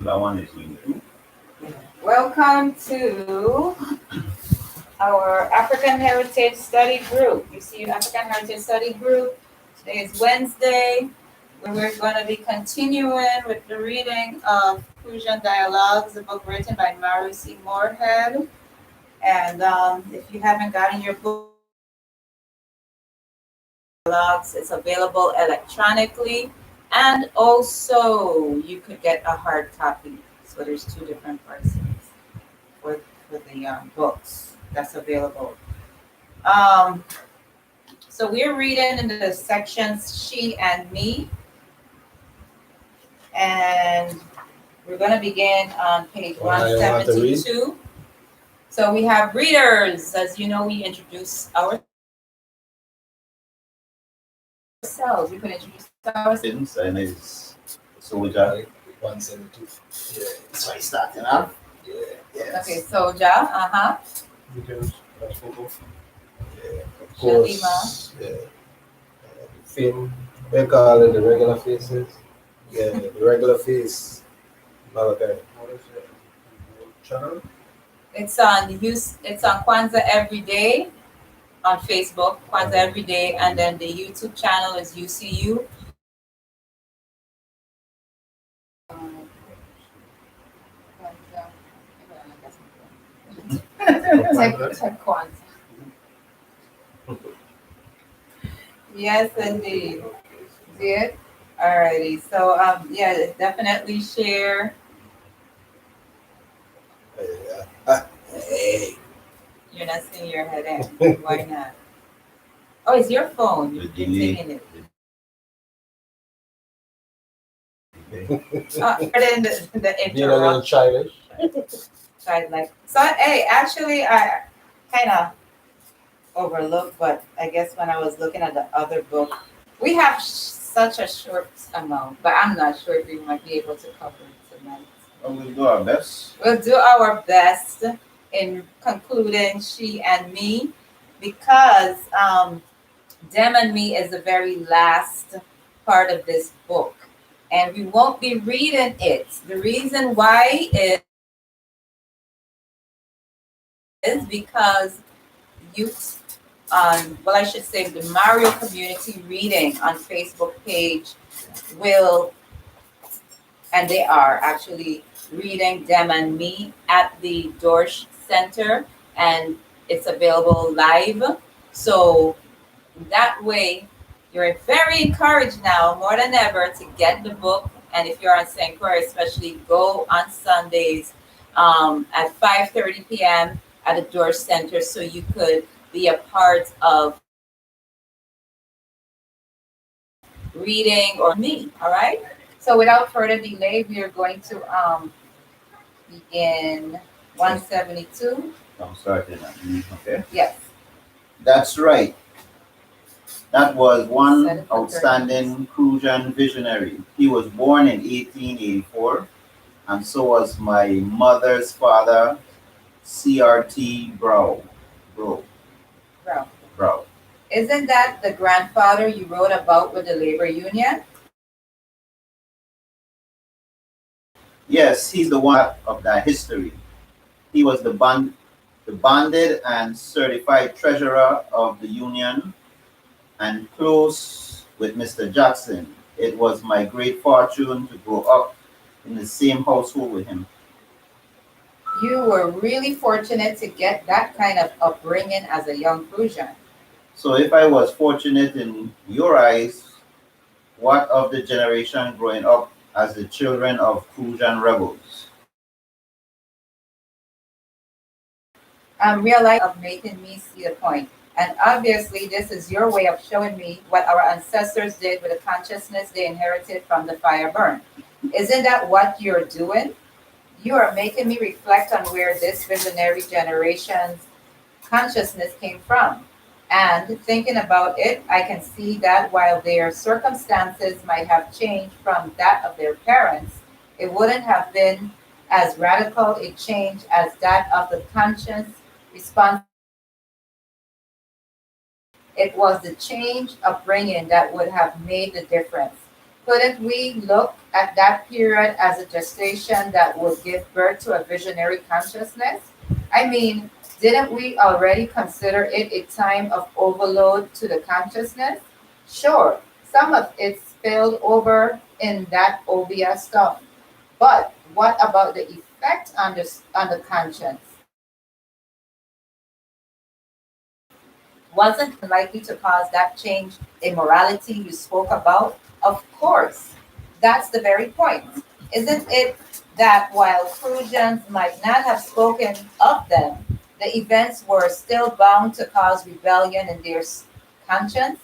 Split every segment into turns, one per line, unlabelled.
That one is linked.
Welcome to our African Heritage Study Group. You see, African Heritage Study Group. Today is Wednesday, where we're going to be continuing with the reading of Crucian Dialogues, a book written by Mary C. Moorhead. And if you haven't gotten your book, Dialogues, it's available electronically, and also you could get a hard copy. So there's two different prices for the books that's available. Um, so we're reading in the sections She and Me, and we're going to begin on page 172. So we have readers. As you know, we introduce ourselves. We could introduce ourselves.
And it's Soldier
172.
Yeah, that's why he's starting off.
Yeah.
Yes.
Okay, Soldier.
Because that's football.
Yeah.
Of course. Yeah. Film. They call it the regular faces. Yeah, the regular face. Malachi. What is it? Channel?
It's on Kwanzaa Every Day on Facebook, Kwanzaa Every Day, and then the YouTube channel is UCU. Check Kwanzaa. Yes, indeed. Did? Alrighty. So yeah, definitely share.
Hey.
You're not seeing your head in. Why not? Oh, it's your phone. You're taking it. Pardon the
Being a little
interrupt.
childish.
So hey, actually I kind of overlooked, but I guess when I was looking at the other book, we have such a short amount, but I'm not sure if we might be able to cover it tonight.
Well, we'll do our best.
We'll do our best in concluding She and Me, because Them and Me is the very last part of this book, and we won't be reading it. The reason why is because youth well, I should say the Mario Community Reading on Facebook page will, and they are actually reading Them and Me at the Dorsch Center, and it's available live. So that way, you're very encouraged now, more than ever, to get the book. And if you're on St. Croix, especially, go on Sundays at 5:30 p.m. at the Dorsch Center, so you could be a part of reading or me. All right. So without further delay, we are going to begin 172.
I'm starting at okay.
Yes.
That's right. That was one
Set it for 30 minutes.
outstanding Crucian visionary. He was born in 1884, and so was my mother's father, C.R.T. Brow.
Bro,
Brow.
isn't that the grandfather you wrote about with the labor union?
Yes, he's the one of that history. He was the bonded and certified treasurer of the union, and close with Mr. Jackson. It was my great fortune to grow up in the same household with him.
You were really fortunate to get that kind of upbringing as a young Prussian.
So if I was fortunate in your eyes, what of the generation growing up as the children of Crucian rebels?
Realize of making me see the point. And obviously, this is your way of showing me what our ancestors did with the consciousness they inherited from the fire burn. Isn't that what you're doing? You are making me reflect on where this visionary generation's consciousness came from. And thinking about it, I can see that while their circumstances might have changed from that of their parents, it wouldn't have been as radical a change as that of the conscious response. It was the change upbringing that would have made the difference. Couldn't we look at that period as a gestation that would give birth to a visionary consciousness? I mean, didn't we already consider it a time of overload to the consciousness? Sure, some of it spilled over in that obia stuff, but what about the effect on the conscience? Wasn't likely to cause that change in morality you spoke about? Of course. That's the very point. Isn't it that while Crucians might not have spoken of them, the events were still bound to cause rebellion in their conscience?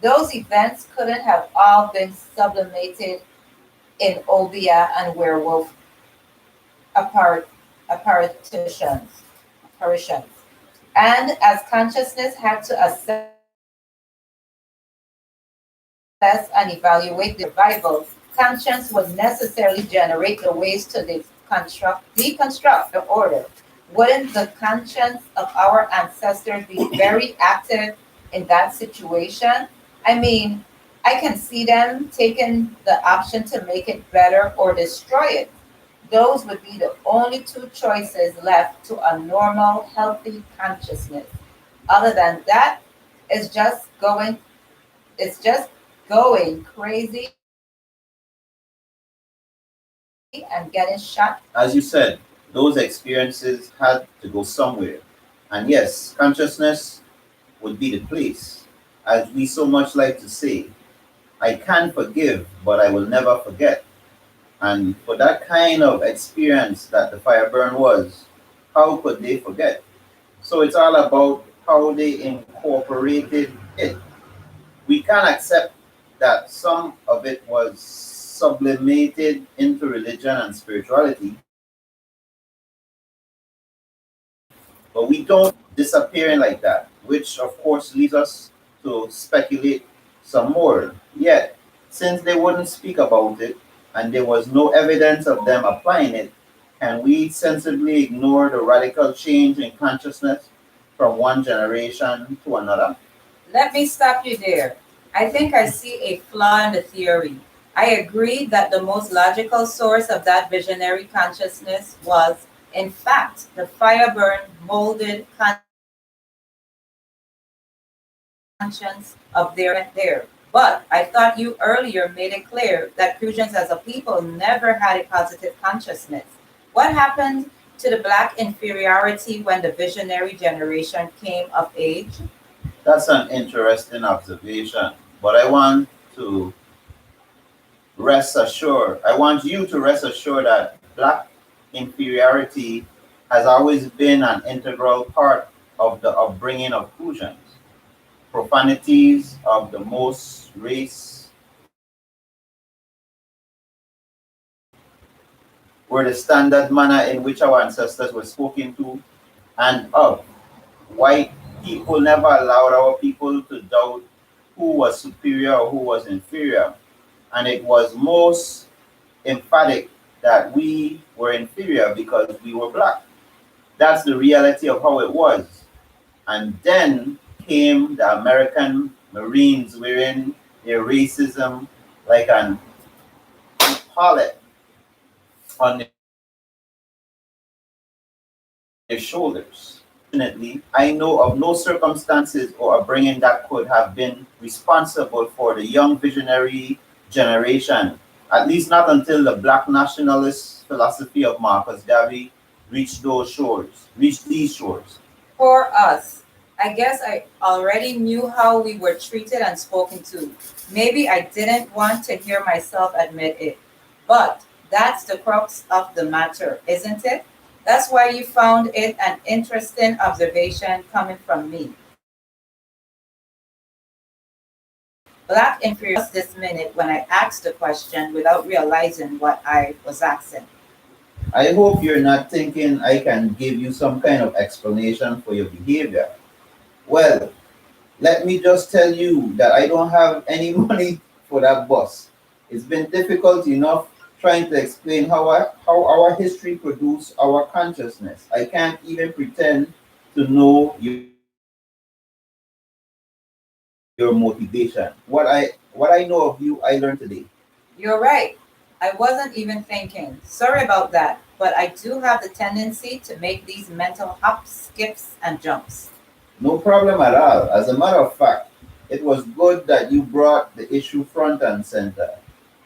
Those events couldn't have all been sublimated in Obia and werewolf appar- apparitions. apparitions. And as consciousness had to assess and evaluate the survival, conscience would necessarily generate the ways to deconstruct the order. Wouldn't the conscience of our ancestors be very active in that situation? I mean, I can see them taking the option to make it better or destroy it. Those would be the only two choices left to a normal, healthy consciousness. Other than that, it's just going it's just going crazy and getting shot.
As you said, those experiences had to go somewhere. And yes, consciousness would be the place. As we so much like to say, I can forgive, but I will never forget. And for that kind of experience that the fire burn was, how could they forget? So it's all about how they incorporated it. We can accept that some of it was sublimated into religion and spirituality, but we don't disappearing like that, which of course leads us to speculate some more. Yet, since they wouldn't speak about it and there was no evidence of them applying it, can we sensibly ignore the radical change in consciousness from one generation to another?
Let me stop you there. I think I see a flaw in the theory. I agree that the most logical source of that visionary consciousness was, in fact, the fire burn molded conscience of there. But I thought you earlier made it clear that Crucians as a people never had a positive consciousness. What happened to the black inferiority when the visionary generation came of age?
That's an interesting observation, but I want you to rest assured that black inferiority has always been an integral part of the upbringing of Crucians. Profanities of the most race were the standard manner in which our ancestors were spoken to and of. White people never allowed our people to doubt who was superior or who was inferior. And it was most emphatic that we were inferior because we were black. That's the reality of how it was. And then came the American Marines wearing their racism like an pallet on their shoulders. Fortunately, I know of no circumstances or upbringing that could have been responsible for the young visionary generation, at least not until the black nationalist philosophy of Marcus Garvey reached these shores.
For us, I guess I already knew how we were treated and spoken to. Maybe I didn't want to hear myself admit it. But that's the crux of the matter, isn't it? That's why you found it an interesting observation coming from me. Black inferiority this minute when I asked the question without realizing what I was asking.
I hope you're not thinking I can give you some kind of explanation for your behavior. Well, let me just tell you that I don't have any money for that bus. It's been difficult enough trying to explain how our history produced our consciousness. I can't even pretend to know your motivation. What I know of you, I learned today.
You're right. I wasn't even thinking. Sorry about that. But I do have the tendency to make these mental hops, skips, and jumps.
No problem at all. As a matter of fact, it was good that you brought the issue front and center,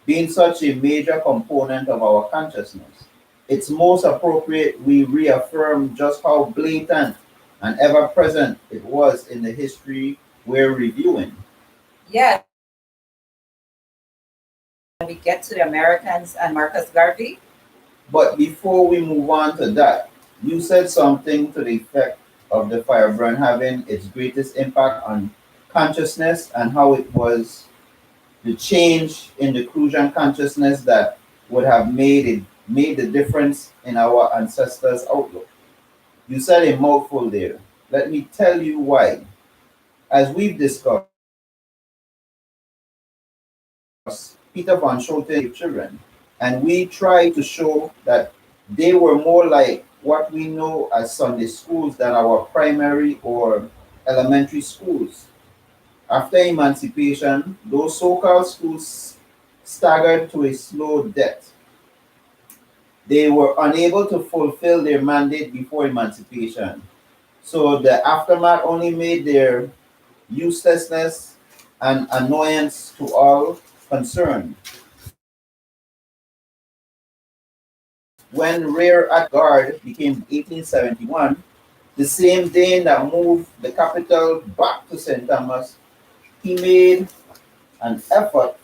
being such a major component of our consciousness. It's most appropriate we reaffirm just how blatant and ever present it was in the history we're reviewing.
Yes, we get to the Americans and Marcus Garvey.
But before we move on to that, you said something to the effect of the fire burn having its greatest impact on consciousness and how it was the change in the Crucian consciousness that would have made the difference in our ancestors' outlook. You said a mouthful there. Let me tell you why. As we've discussed, Peter von Schouten children, and we try to show that they were more like what we know as Sunday schools than our primary or elementary schools. After emancipation, those so-called schools staggered to a slow death. They were unable to fulfill their mandate before emancipation. So the aftermath only made their uselessness and annoyance to all concerned. When Rear at Guard became 1871, the same day that moved the capital back to St. Thomas, he made an effort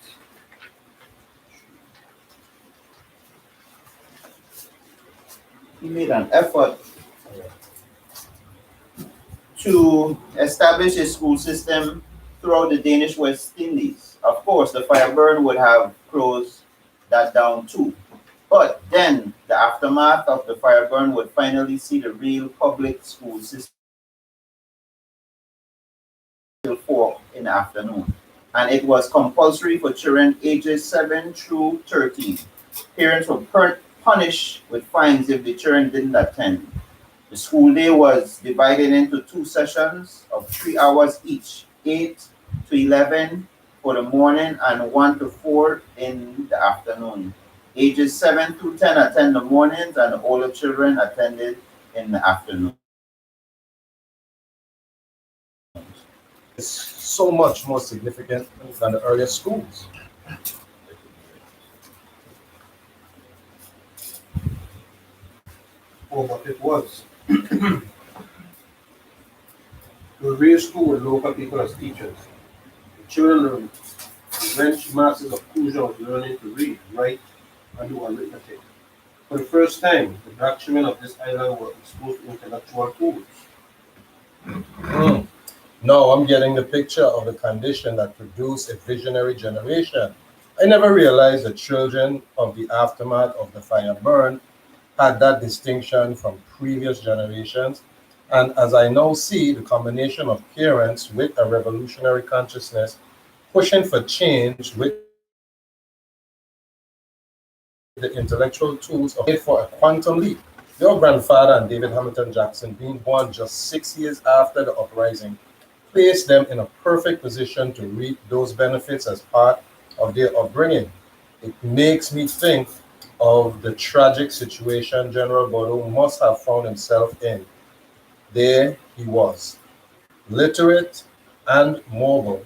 he made an effort to establish a school system throughout the Danish West Indies. Of course, the fire burn would have closed that down too. But then the aftermath of the fire burn would finally see the real public school system till 4 in the afternoon. And it was compulsory for children ages 7 through 13. Parents were punished with fines if the children didn't attend. The school day was divided into two sessions of 3 hours each, 8 to 11 for the morning and 1 to 4 in the afternoon. Ages 7 to 10 attend the mornings and the older children attended in the afternoon.
It's so much more significant than the earlier schools. Oh, but it was. We were raised school with local people as teachers. The children learned immense masses of Crucian was learning to read, write, and do arithmetic. For the first time, the black children of this island were exposed to intellectual tools. Mm. Now I'm getting the picture of the condition that produced a visionary generation. I never realized the children of the aftermath of the fire burn had that distinction from previous generations. And as I now see the combination of parents with a revolutionary consciousness pushing for change with the intellectual tools of made for a quantum leap. Your grandfather and David Hamilton Jackson, being born just 6 years after the uprising, placed them in a perfect position to reap those benefits as part of their upbringing. It makes me think of the tragic situation General Bordeaux must have found himself in. There he was, literate and mobile,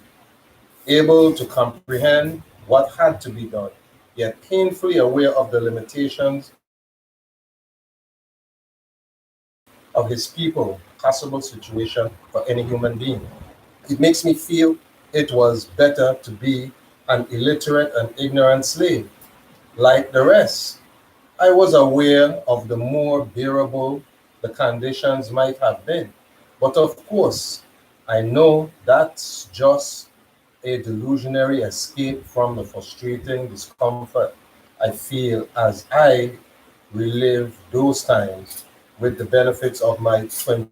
able to comprehend what had to be done, yet painfully aware of the limitations of his people, possible situation for any human being. It makes me feel it was better to be an illiterate and ignorant slave, like the rest. I was aware of the more bearable the conditions might have been. But of course, I know that's just a delusionary escape from the frustrating discomfort I feel as I relive those times with the benefits of my twin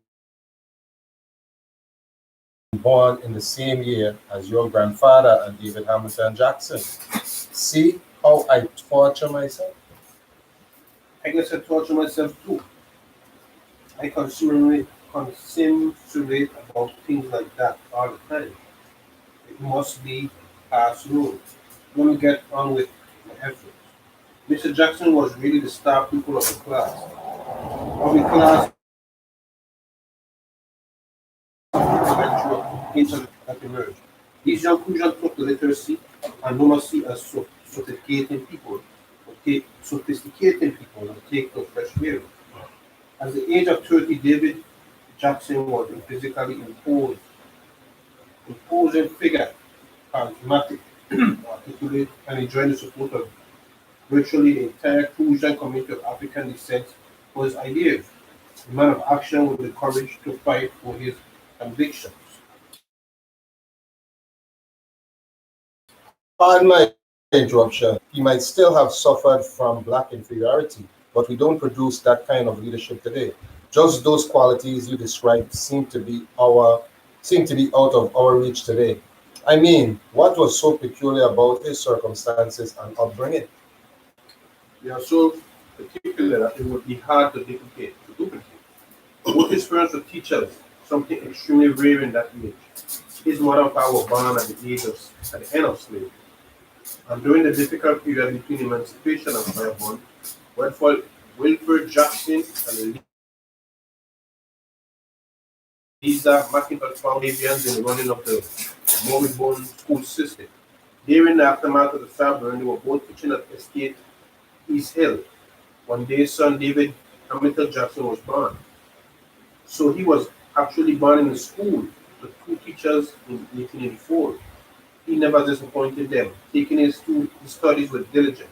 born in the same year as your grandfather and David Hamilton Jackson. See how I torture myself? I guess I torture myself too. I considerate about things like that all the time. It must be past rules. Let me get on with
efforts. Mr. Jackson was really the star pupil of the class intellectual that emerged. These young Crucians took literacy and numeracy as sophisticating people and take to fresh view. At the age of 30, David Jackson was a physically imposing figure, charismatic, articulate, and enjoying the support of virtually the entire Crucian community of African descent for his ideas. A man of action with the courage to fight for his convictions.
Pardon my interruption. He might still have suffered from black inferiority, but we don't produce that kind of leadership today. Just those qualities you described seem to be out of our reach today. I mean, what was so peculiar about his circumstances and upbringing?
They are so particular that it would be hard to duplicate. Both his parents were teachers, something extremely rare in that age. His mother and father were born at the end of slavery. And during the difficult period between emancipation and firebond, Wilford Jackson and Lisa McIntosh found avians in the running of the moribund school system. During the aftermath of the fire burn, they were both teaching at Estate East Hill. One day, son David Hamilton Jackson was born. So he was actually born in a school with two teachers in 1884. He never disappointed them, taking his studies with diligence.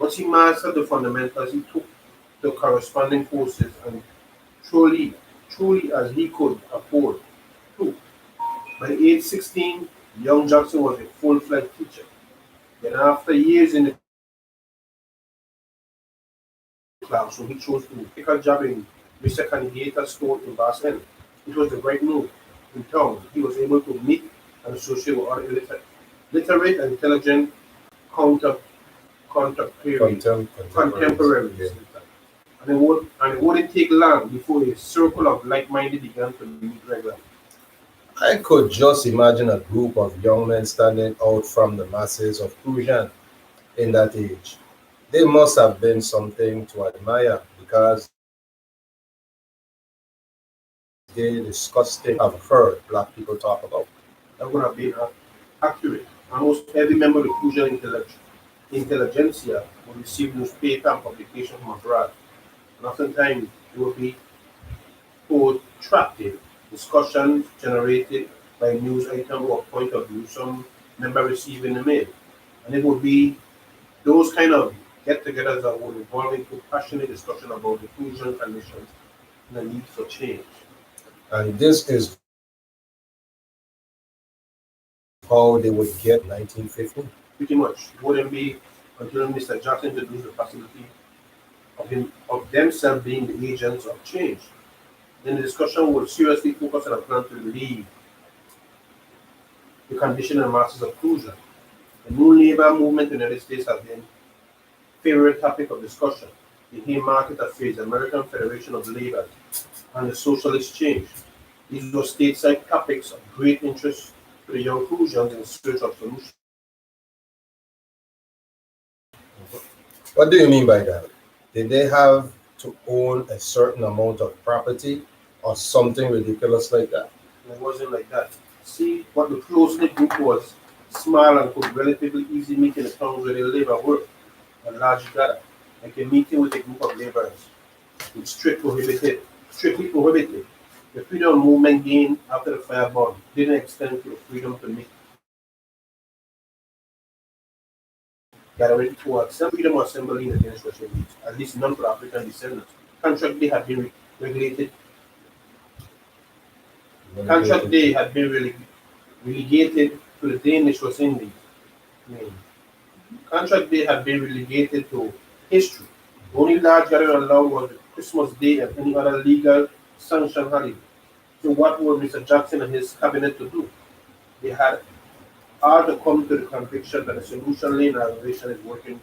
Once he mastered the fundamentals, he took the corresponding courses and truly as he could afford to. By age 16, young Jackson was a full-fledged teacher. Then after years in the classroom, he chose to pick a job in Mr. Candidate's store in Bass End. It was the right move. In town, he was able to meet and associate with other literate and intelligent contemporaries.
Yeah.
And it wouldn't take long before a circle of like-minded began to meet regularly.
I could just imagine a group of young men standing out from the masses of Prussian in that age. They must have been something to admire because they discussed things I've heard black people talk about.
That would have been accurate. Almost every member of the Crucian intelligentsia would receive newspaper and publication from abroad. And oftentimes it would be protracted discussions generated by news item or point of view some member received in the mail. And it would be those kind of get-togethers that would involve into passionate discussion about the Crucian conditions and the need for change.
And this is how they would get 1950.
Pretty much. It wouldn't be until Mr. Jackson introduced the possibility of themselves being the agents of change. Then the discussion would seriously focus on a plan to relieve the condition and masses of Crucian. The new labor movement in the United States has been a favorite topic of discussion. The Haymarket Affairs, American Federation of Labor, and the socialist change. These were stateside topics of great interest to the young Crucians in search of solutions.
What do you mean by that? Did they have to own a certain amount of property or something ridiculous like that?
And it wasn't like that. See, what the close-knit group was small and could relatively easily meet in the towns where they live and work, a large gather, like a meeting with a group of laborers, with strictly prohibited. The freedom movement gained after the firebomb didn't extend to the freedom to meet, gathering to accept freedom of assembly against Russian needs, at least none for African descendants. Contract day had been regulated. Contract day had been relegated to the Danish West Indies. Contract day had been relegated to history. The only large gathering allowed was the Christmas Day and any other legal sanctioned holiday. So what were Mr. Jackson and his cabinet to do? They had all to come to the conviction that the solution lane organization is working.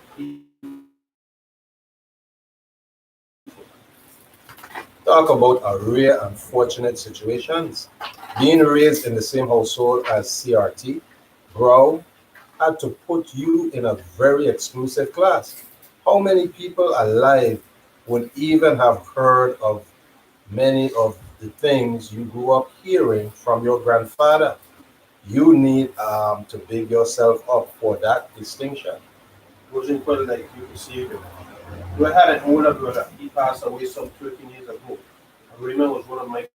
Talk about a rare and fortunate situations. Being raised in the same household as CRT, Brown, had to put you in a very exclusive class. How many people alive would even have heard of many of the things you grew up hearing from your grandfather? You need to big yourself up for that distinction.
It was important that you received him. We had an older brother. He passed away some 13 years ago. And Raymond was one of my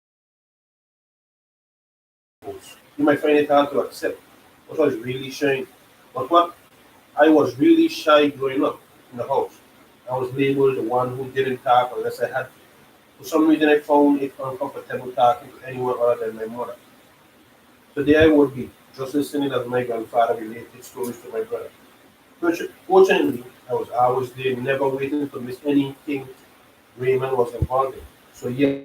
goals. You might find it hard to accept what was really showing. But what I was really shy growing up in the house. I was labeled the one who didn't talk unless I had to. For some reason, I found it uncomfortable talking to anyone other than my mother. So there I would be, just listening as my grandfather related stories to my brother. Fortunately, I was always there, never waiting to miss anything Raymond was involved in. So yes,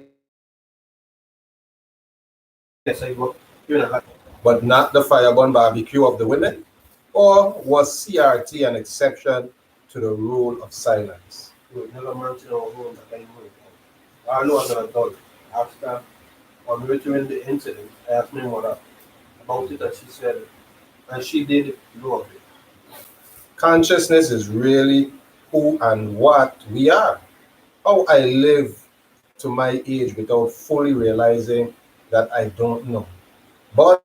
I got given a lot.
But not the fireborn barbecue of the women? Or was CRT an exception to the rule of silence?
He was never mentioned our home that I knew. Although as an adult, after on returning the incident, I asked my mother about it and she said, and she did know of it.
Consciousness is really who and what we are. How I live to my age without fully realizing that I don't know. But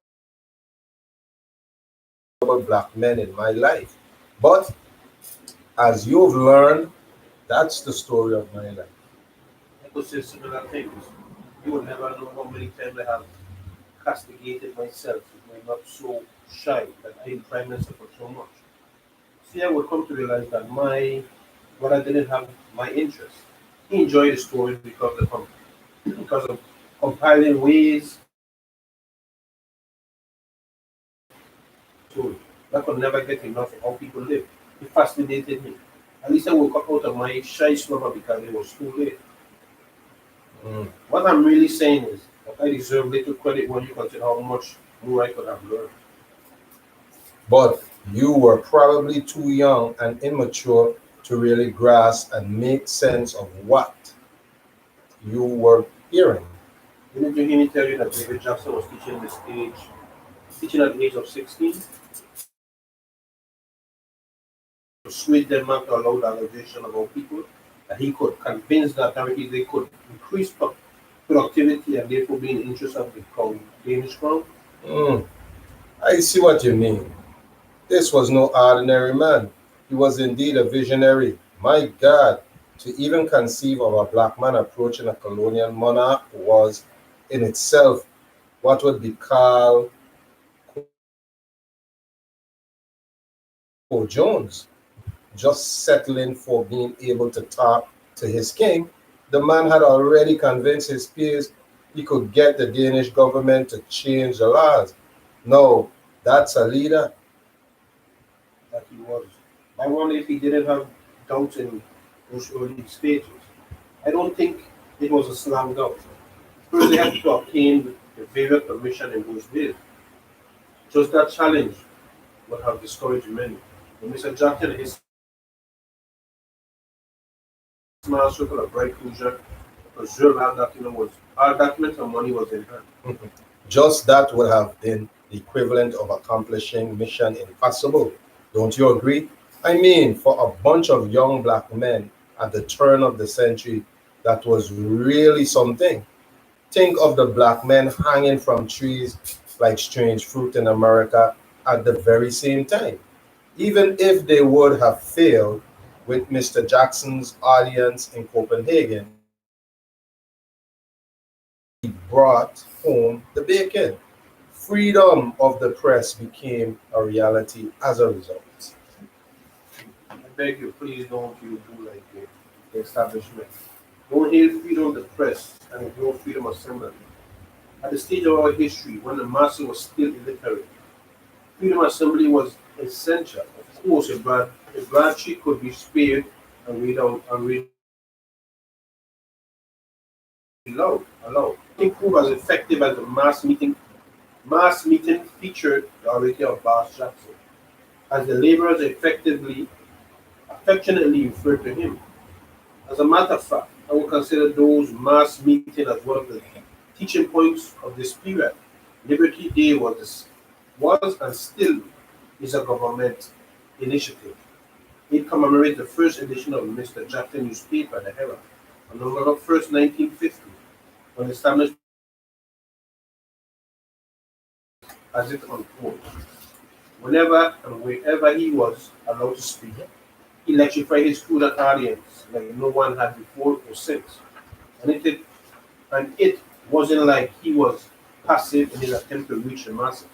black men in my life. But as you've learned, that's the story of my life.
I could say similar things. You would never know how many times I have castigated myself if I'm not so shy that I pride myself for so much. See, I would come to realize that my brother didn't have my interest. He enjoyed the stories because of compiling ways story. I could never get enough of how people live. It fascinated me. At least I woke up out of my shy slumber because it was too late.
Mm.
What I'm really saying is that I deserve little credit when you consider how much more I could have learned.
But you were probably too young and immature to really grasp and make sense of what you were hearing.
Didn't you hear me tell you that David Jackson was teaching at the age of 16? To switch Denmark to allow the allegation about people, that he could convince the authorities they could increase productivity and therefore be in the interest of the Danish crown.
Mm. I see what you mean. This was no ordinary man. He was indeed a visionary. My God, to even conceive of a black man approaching a colonial monarch was in itself what would be called Jones, just settling for being able to talk to his king. The man had already convinced his peers he could get the Danish government to change the laws. No, that's a leader.
That he was. I wonder if he didn't have doubts in those early stages. I don't think it was a slam dunk. First, they had to obtain the various permission in those days. Just that challenge would have discouraged many. When Mr. Jackson and his small circle of bright cruiser preserved our documents and money was in hand.
Just that would have been the equivalent of accomplishing mission impossible. Don't you agree? I mean, for a bunch of young black men at the turn of the century, that was really something. Think of the black men hanging from trees like strange fruit in America at the very same time. Even if they would have failed with Mr. Jackson's audience in Copenhagen, he brought home the bacon. Freedom of the press became a reality as a result.
I beg you, please don't you do like the establishment. Don't hail freedom of the press and ignore freedom of assembly. At the stage of our history, when the masses was still illiterate, freedom of assembly was essential. Of course, a broadsheet could be spared and read out and read aloud. I think prove as effective as the mass meeting featured the orator of Boss Jackson, as the laborers affectionately referred to him. As a matter of fact, I would consider those mass meetings as one of the teaching points of this period. Liberty Day was and still is a government initiative. It commemorates the first edition of Mr. Jackson newspaper, The Herald, on November 1st, 1950, when established as it unfolds. Whenever and wherever he was allowed to speak, he electrified his student audience like no one had before or since. And it wasn't like he was passive in his attempt to reach the masses.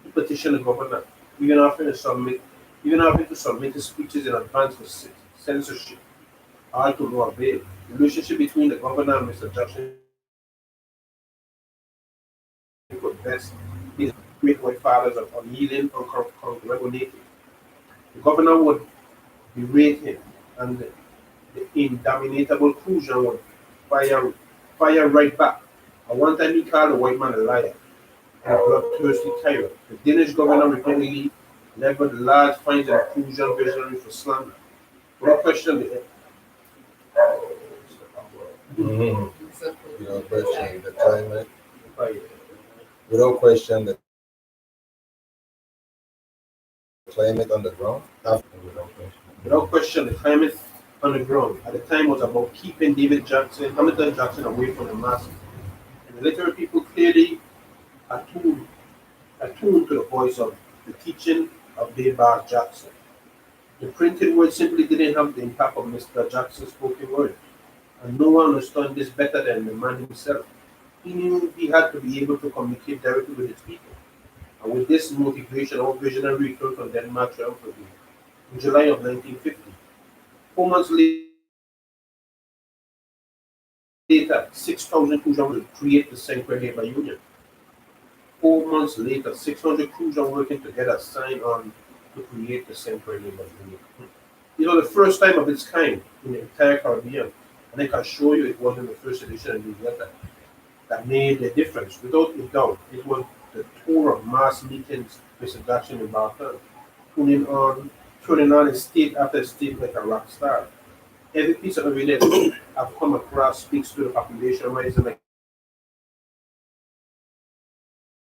He petitioned the governor, even offering to submit, even offering to submit his speeches in advance for censorship. All to no avail. The relationship between the governor and Mr. Jackson could best be the great white fathers of unyielding, unregulated. The governor would berate him, and the indomitable Crucian would fire, fire right back. At one time, he called the white man a liar and a bloodthirsty tyrant. The Danish governor repeatedly leveled large fines at Crucian visionary for slander. Without question,
Mhm.
So,
Without question, the climate.
the
Without question, the climate on the ground.
Without question, the climate on the ground at the time was about keeping Hamilton Jackson away from the masses. And the literary people clearly attuned, attuned to the voice of the teaching of Bar Jackson. The printed word simply didn't have the impact of Mr. Jackson's spoken word, and no one understood this better than the man himself. He knew he had to be able to communicate directly with his people, and with this motivation, our visionary returned from Denmark triumphantly in July of 1950. 4 months later, 6,000 Crucians would create the Sanctuary Labor Union. 4 months later, 600 Crucians working together signed on to create the Sanctuary Labor Union. It was the first time of its kind in the entire Caribbean, and I can assure you it wasn't the first edition of Newsletter that made the difference. Without a doubt, it was the tour of mass meetings Mr. Jackson embarked on, turning on, turning on state after state like a rock star. Every piece of evidence I've come across speaks to the population rising like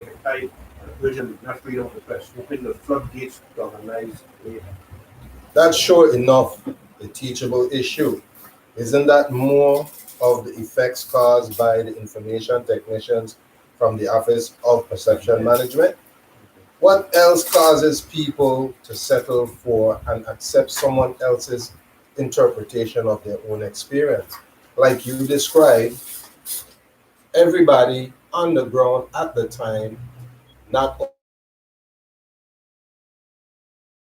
a tide and urging not freedom of the press, opening the floodgates to organized labor.
That's sure enough a teachable issue. Isn't that more of the effects caused by the information technicians from the Office of Perception Management? What else causes people to settle for and accept someone else's interpretation of their own experience? Like you described, everybody on the ground at the time not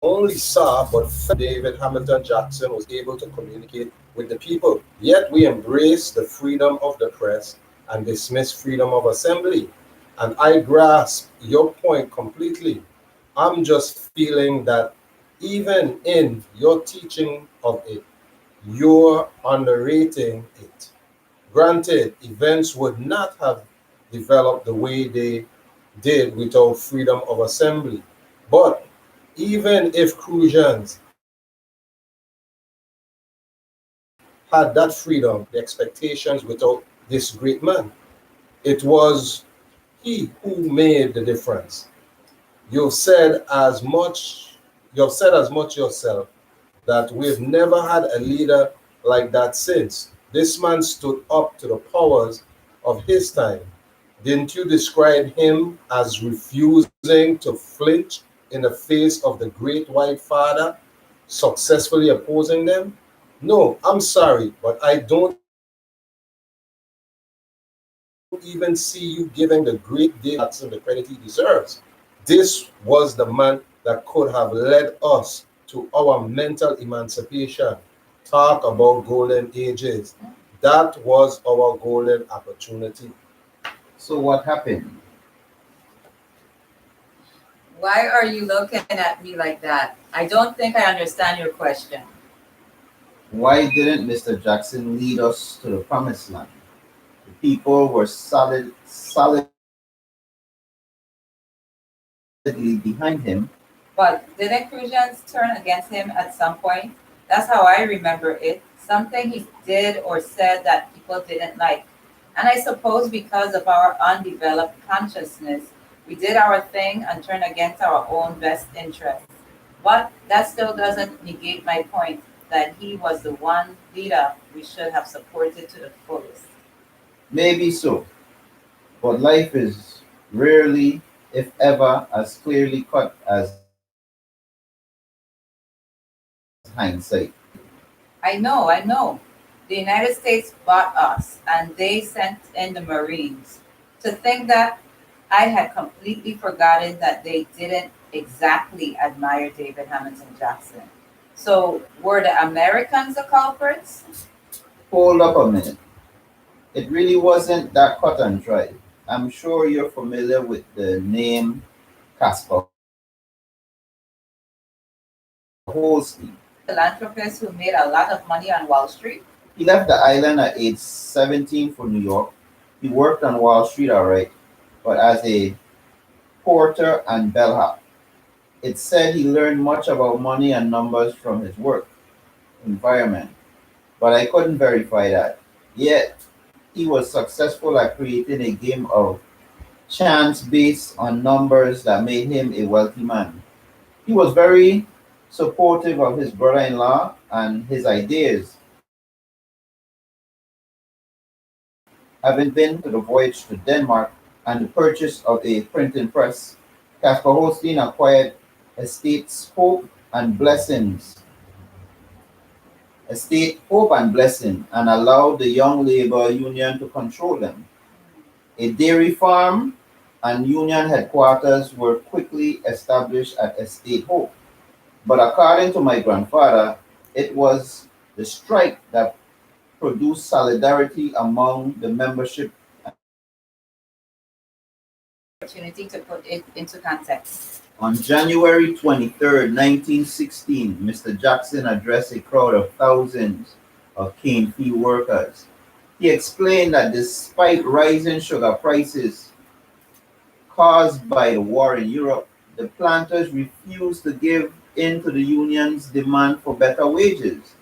only saw but felt David Hamilton Jackson was able to communicate with the people. Yet we embrace the freedom of the press and dismiss freedom of assembly. And I grasp your point completely. I'm just feeling that even in your teaching of it, you're underrating it. Granted, events would not have developed the way they did without freedom of assembly. But even if Crucians had that freedom, the expectations without this great man, it was he who made the difference. You've said as much, you've said as much yourself that we've never had a leader like that since. This man stood up to the powers of his time. Didn't you describe him as refusing to flinch in the face of the great white father, successfully opposing them? No, I'm sorry, but I don't even see you giving the great David Jackson the credit he deserves. This was the man that could have led us to our mental emancipation. Talk about golden ages. That was our golden opportunity.
So what happened?
why are you looking at me like that? I don't think I understand your question.
Why didn't Mr. Jackson lead us to the promised land? The people were solidly behind him.
But didn't Crucians turn against him at some point? That's how I remember it. Something he did or said that people didn't like. And I suppose because of our undeveloped consciousness, we did our thing and turned against our own best interests. But that still doesn't negate my point that he was the one leader we should have supported to the fullest.
Maybe so, but life is rarely, if ever, as clearly cut as hindsight.
I know. The United States bought us and they sent in the Marines. To think that I had completely forgotten that they didn't exactly admire David Hamilton Jackson. So were the Americans the culprits?
Hold up a minute. It really wasn't that cut and dry. I'm sure you're familiar with the name Caspar Holstein.
Philanthropist who made a lot of money on Wall Street?
He left the island at age 17 for New York. He worked on Wall Street, all right, but as a porter and bellhop. It said he learned much about money and numbers from his work environment, but I couldn't verify that. Yet, he was successful at creating a game of chance based on numbers that made him a wealthy man. He was very supportive of his brother in law and his ideas. Having been to the voyage to Denmark and the purchase of a printing press, Caspar Holstein acquired estates Hope and Blessings, estate Hope and Blessing, and allowed the Young Labor Union to control them. A dairy farm and union headquarters were quickly established at Estate Hope. But according to my grandfather, it was the strike that produced solidarity among the membership.
Opportunity to put it into context.
On January 23rd, 1916, Mr. Jackson addressed a crowd of thousands of cane field workers. He explained that despite rising sugar prices caused by the war in Europe, the planters refused to give in to the union's demand for better wages.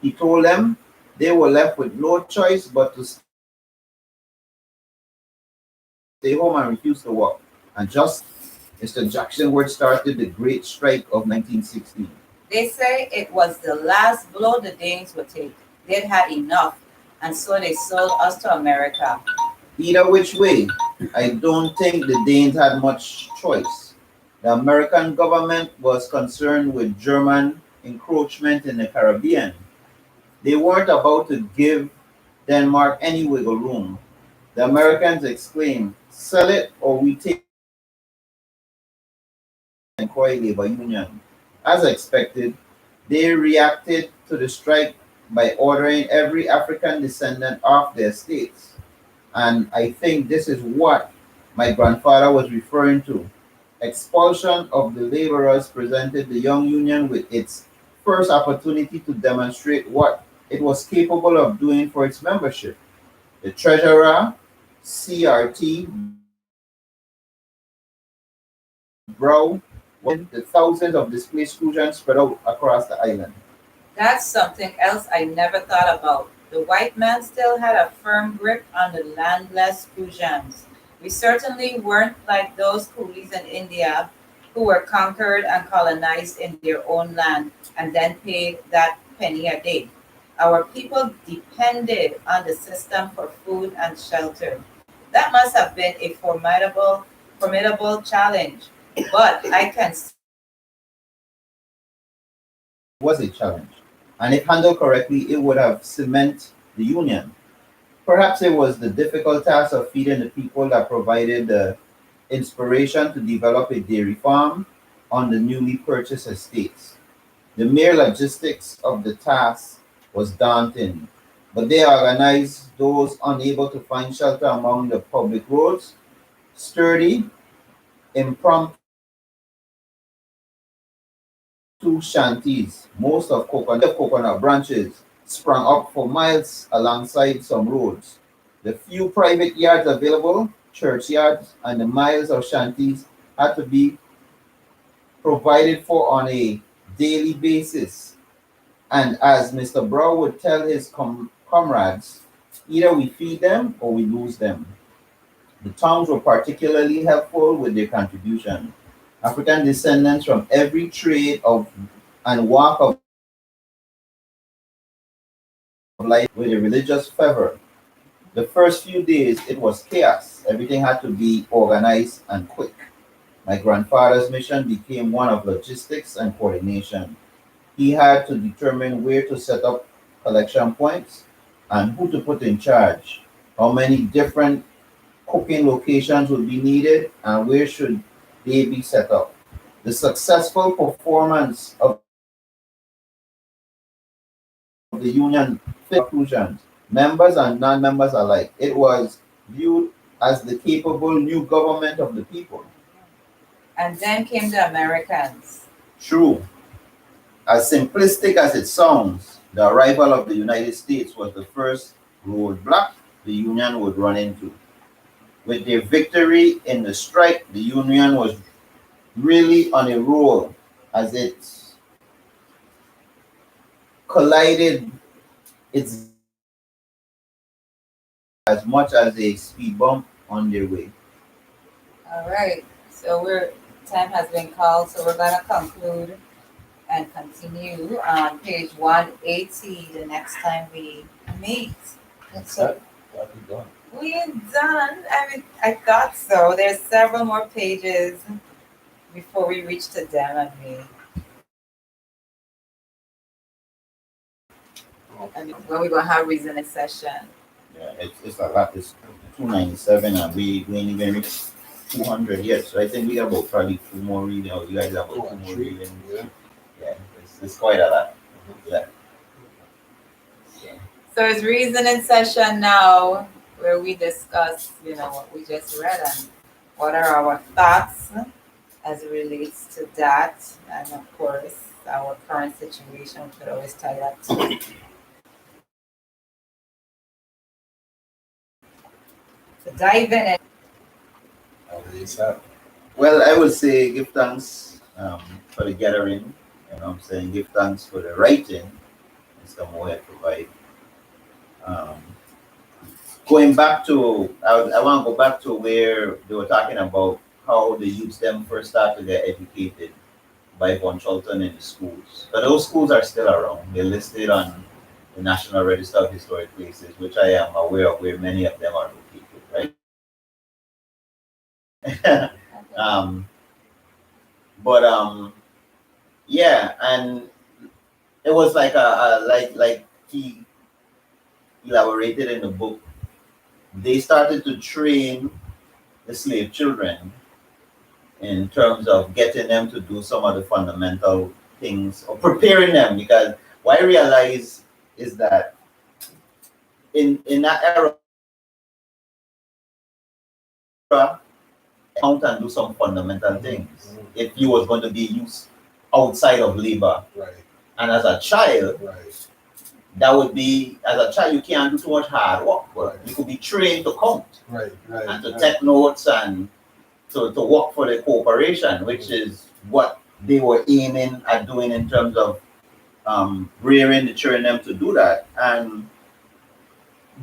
He told them they were left with no choice but to stay home and refuse to work. And just Mr. Jackson Ward started the Great Strike of 1916.
They say it was the last blow the Danes would take. They'd had enough, and so they sold us to America.
Either which way, I don't think the Danes had much choice. The American government was concerned with German encroachment in the Caribbean. They weren't about to give Denmark any wiggle room. The Americans exclaimed, "Sell it or we take the Croy Labor Union." As expected, they reacted to the strike by ordering every African descendant off their estates. And I think this is what my grandfather was referring to. Expulsion of the laborers presented the young union with its first opportunity to demonstrate what it was capable of doing for its membership. The treasurer, CRT, Brow, the thousands of displaced Crucians spread out across the island.
That's something else I never thought about. The white man still had a firm grip on the landless Crucians. We certainly weren't like those coolies in India who were conquered and colonized in their own land and then paid that penny a day. Our people depended on the system for food and shelter. That must have been a formidable challenge. But I can
Was a challenge. And if handled correctly, it would have cemented the union. Perhaps it was the difficult task of feeding the people that provided the inspiration to develop a dairy farm on the newly purchased estates. The mere logistics of the task was daunting, but they organized those unable to find shelter among the public roads, sturdy, impromptu shanties, most of coconut branches, sprang up for miles alongside some roads. The few private yards available, churchyards, and the miles of shanties had to be provided for on a daily basis. And as Mr. Brown would tell his comrades, either we feed them or we lose them. The towns were particularly helpful with their contribution. African descendants from every trade of and walk of life with a religious fervor. The first few days, it was chaos. Everything had to be organized and quick. My grandfather's mission became one of logistics and coordination. He had to determine where to set up collection points and who to put in charge, how many different cooking locations would be needed, and where should they be set up. The successful performance of the union Group-Crucians, members and non-members alike. It was viewed as the capable new government of the people.
And then came the Americans.
True. As simplistic as it sounds, the arrival of the United States was the first roadblock the Union would run into. With their victory in the strike, the Union was really on a roll as it collided its as much as a speed bump on their way.
All right. So time has been called, so we're gonna conclude and continue on page 180 the next time we meet.
That's
So
it. That'll be done.
we're done. I thought so. There's several more pages before we reach to them and me. And when we're gonna have reasoning session.
Yeah, it's a lot. It's 297 and we ain't even reached 200 yet. So I think we have about probably two more readings. Or you guys have about two more readings.
Yeah.
Yeah, it's quite a lot. Yeah.
So it's reasoning session now where we discuss, what we just read and what are our thoughts as it relates to that. And of course, our current situation, we could always tie that to. To dive in it.
How do you say?
Well, I would say give thanks for the gathering. You know what I'm saying? Give thanks for the writing. Mr. Mohet provide. Um, Going back to, I want to go back to where they were talking about how the youths them first started to get educated by Von Charlton in the schools. But those schools are still around. They're listed on the National Register of Historic Places, which I am aware of where many of them are located, right? But yeah, and it was like like he elaborated in the book. They started to train the slave children in terms of getting them to do some of the fundamental things or preparing them, because what I realize is that in that era, count and do some fundamental things if you was going to be used outside of labor.
Right.
And as a child,
Right.
that would be, as a child you can't do too much hard work, but
Right.
you could be trained to count
Right. Right.
and to
right.
take notes and to work for the corporation, which is what they were aiming at doing in terms of rearing the children to do that. And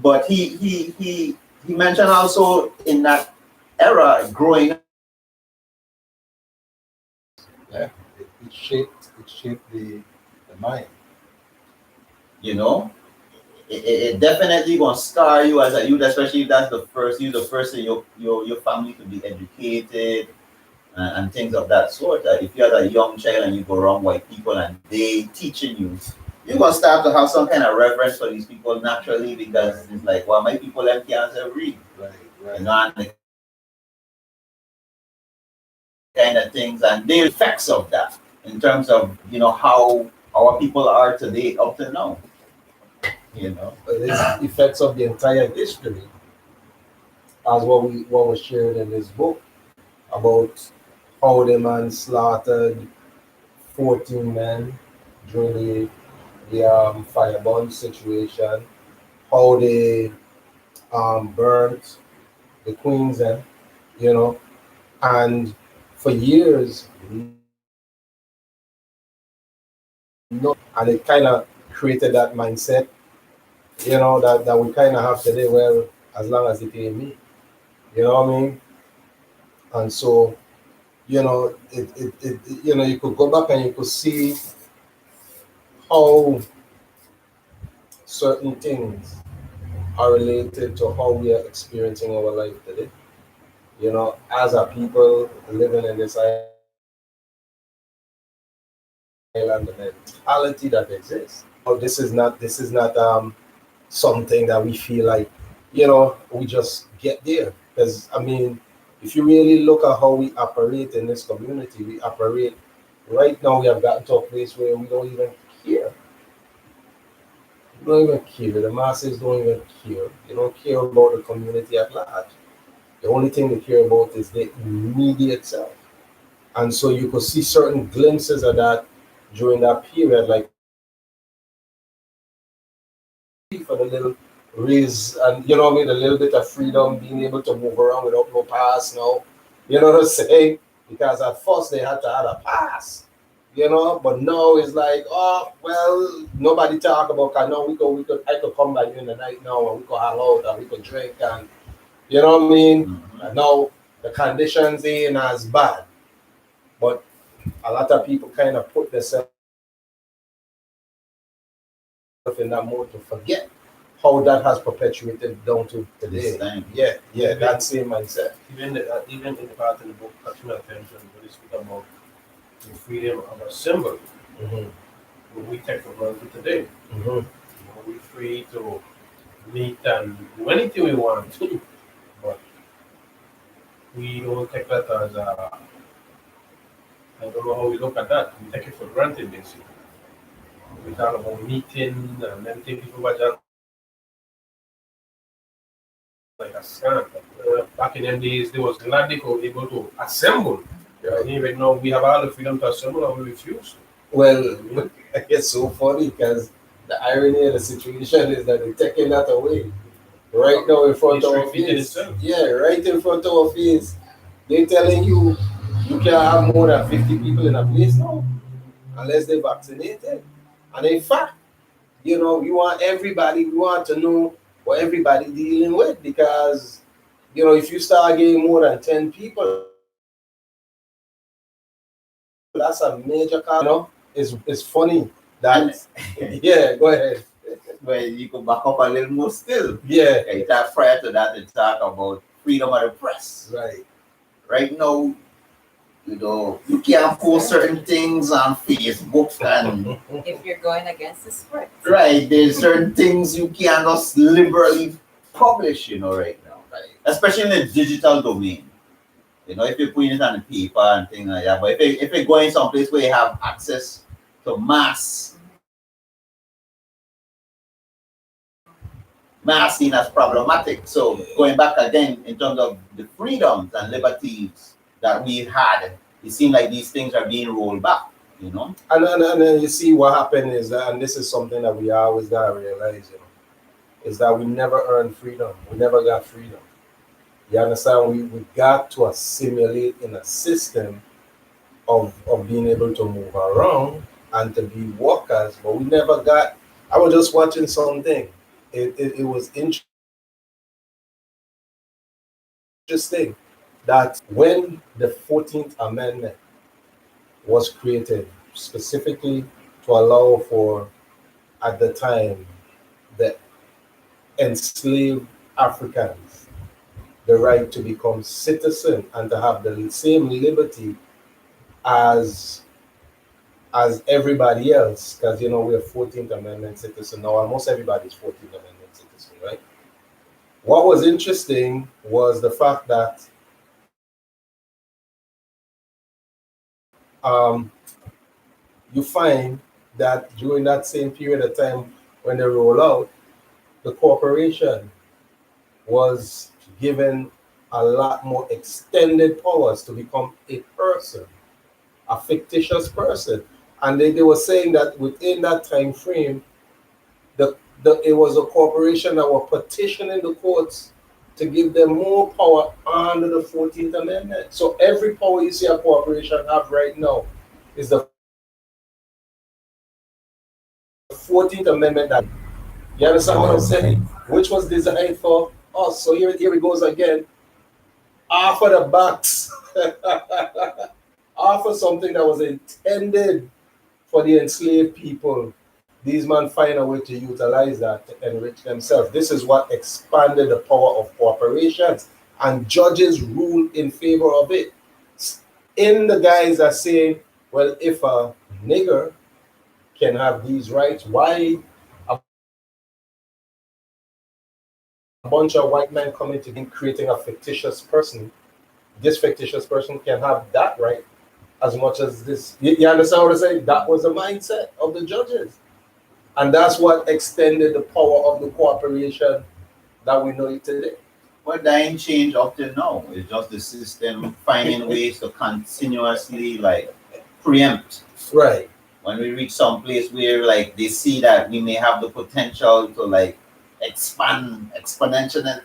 but he mentioned also in that era growing up,
Yeah. It shaped the mind.
you know, it definitely gonna scar you as a youth, especially if that's the first in your family to be educated and things of that sort. That if you're a young child and you go around white people and they teaching you, you're gonna start to have some kind of reverence for these people naturally, because it's like, well, my people them can't read,
Right. Right.
you know, and the kind of things and the effects of that in terms of how our people are today up to now.
But it's effects of the entire history, as what was shared in this book about how the man slaughtered 14 men during the firebomb situation, how they burnt the queens and for years, no, and it kind of created that mindset, that we kind of have today, where as long as they pay me, you know what I mean? And so You could go back and you could see how certain things are related to how we are experiencing our life today. As a people living in this island, the mentality that exists. This is not something that we feel like, we just get there. Because I mean, if you really look at how we operate in this community, we operate right now. We have gotten to a place where we don't even care. We don't even care. The masses don't even care. They don't care about the community at large. The only thing they care about is the immediate self. And so you could see certain glimpses of that during that period, like for the little raise and what I mean, a little bit of freedom, being able to move around without no pass now. You know what I'm saying? Because at first they had to have a pass, but now it's like, oh well, nobody talk about, cause now we could I could come by you in the night now and we could hang out and we could drink, and you know what I mean?
Mhm.
And now the conditions ain't as bad. But a lot of people kind of put themselves in that mode to forget how that has perpetuated down to
This
today.
time.
Yeah, that same mindset.
Even in the part in the book, catching attention, when they speak about the freedom of assembly,
Mm-hmm.
what we take for granted today.
Mm-hmm.
We're free to meet and do anything we want, but we don't take that as I don't know how we look at that. We take it for granted, basically. We talk about meeting and everything. People were just like a scam. Back in them days, they was glad they were able to assemble.
Right.
And even now, we have all the freedom to assemble and we refuse.
Well, it's so funny because the irony of the situation is that they're taking that away right now in front
It's
of our
repeating
face.
itself.
Yeah, right in front of our face. They're telling you you can't have more than 50 people in a place now unless they're vaccinated. And in fact, we want to know what everybody dealing with, because if you start getting more than 10 people, that's a major cause. It's funny
And
that yeah, go ahead.
well, you could back up a little more still.
Yeah,
Okay, that prior to that, they talk about freedom of the press.
right.
Right now, you can't post certain things on Facebook, and
If you're going against the script.
right, there's certain things you can't just liberally publish, right now,
Right.
especially in the digital domain. If you're putting it on the paper and things like that, but if you're going someplace where you have access to mass seen as problematic. So going back again in terms of the freedoms and liberties that we had, it seems like these things are being rolled back.
And then you see what happened is that, and this is something that we always gotta realize, is that we never earned freedom. We never got freedom. You understand? We got to assimilate in a system of being able to move around and to be workers, but we never got. I was just watching something. It was interesting that when the 14th Amendment was created specifically to allow for, at the time, the enslaved Africans the right to become citizen and to have the same liberty as everybody else, because we're 14th Amendment citizen now. Almost everybody's 14th Amendment citizen, right? What was interesting was the fact that um, you find that during that same period of time when they roll out, the corporation was given a lot more extended powers to become a person, a fictitious person. And they were saying that within that time frame, it was a corporation that were petitioning the courts to give them more power under the 14th Amendment. So every power you see a corporation have right now is the 14th Amendment that, you understand what I'm saying? Which was designed for us. So here it goes again. Half of the bucks. After something that was intended for the enslaved people, these men find a way to utilize that to enrich themselves. This is what expanded the power of corporations, and judges rule in favor of it. In the guys that say, well, if a nigger can have these rights, why a bunch of white men coming to creating a fictitious person? This fictitious person can have that right as much as this. You understand what I say? That was the mindset of the judges. And that's what extended the power of the corporation that we know it today.
But that ain't changed up till now. It's just the system finding ways to continuously like preempt.
Right.
When we reach some place where like they see that we may have the potential to like expand exponentially,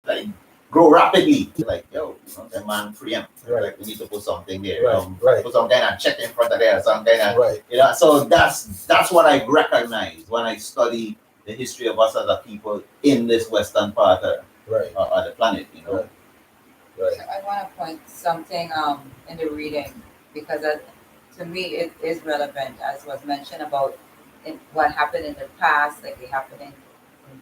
like grow rapidly. Like, yo, the man preempt.
Right.
Like, we need to put something there.
Right. Right.
Put some kind of check in front of there, some kind of
Right.
So that's what I recognize when I study the history of us as a people in this western part of
Right.
the planet, you know.
Right.
I want to point something in the reading because to me it is relevant, as was mentioned about what happened in the past, like it happened in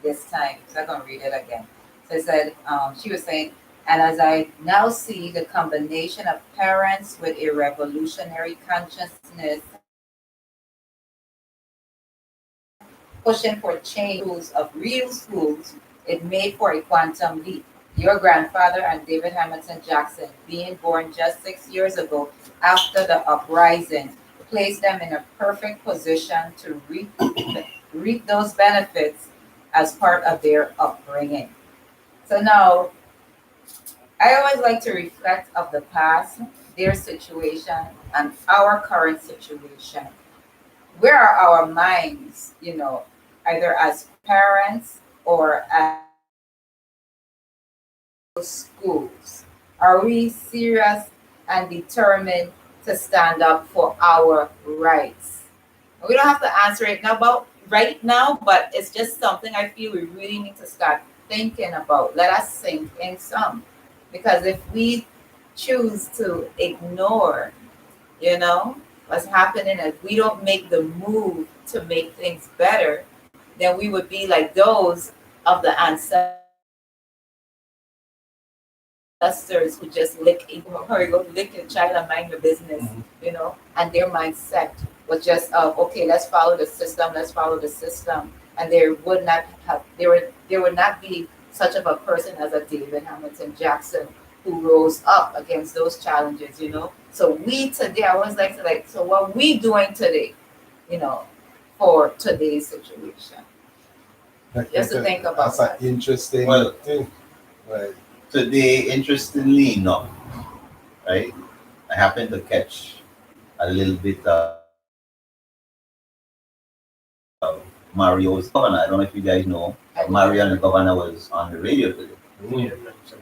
this time. So I'm gonna read it again. So it said, she was saying, and as I now see the combination of parents with a revolutionary consciousness pushing for change of real schools, it made for a quantum leap. Your grandfather and David Hamilton Jackson, being born just 6 years ago after the uprising, placed them in a perfect position to reap those benefits as part of their upbringing. So now, I always like to reflect of the past, their situation, and our current situation. Where are our minds, either as parents or as schools? Are we serious and determined to stand up for our rights? We don't have to answer it right now, but it's just something I feel we really need to start thinking about. Let us sink in some. Because if we choose to ignore, what's happening, if we don't make the move to make things better, then we would be like those of the ancestors who just lick your child and mind your business, and their mindset was just okay, let's follow the system, and there would not be such of a person as a David Hamilton Jackson who rose up against those challenges, So we today, I always like to so what we doing today, for today's situation? Just to think about
that's an interesting thing. Right.
Today, interestingly enough, right, I happened to catch a little bit of Mario's governor. I don't know if you guys know. Mario and the governor was on the radio today.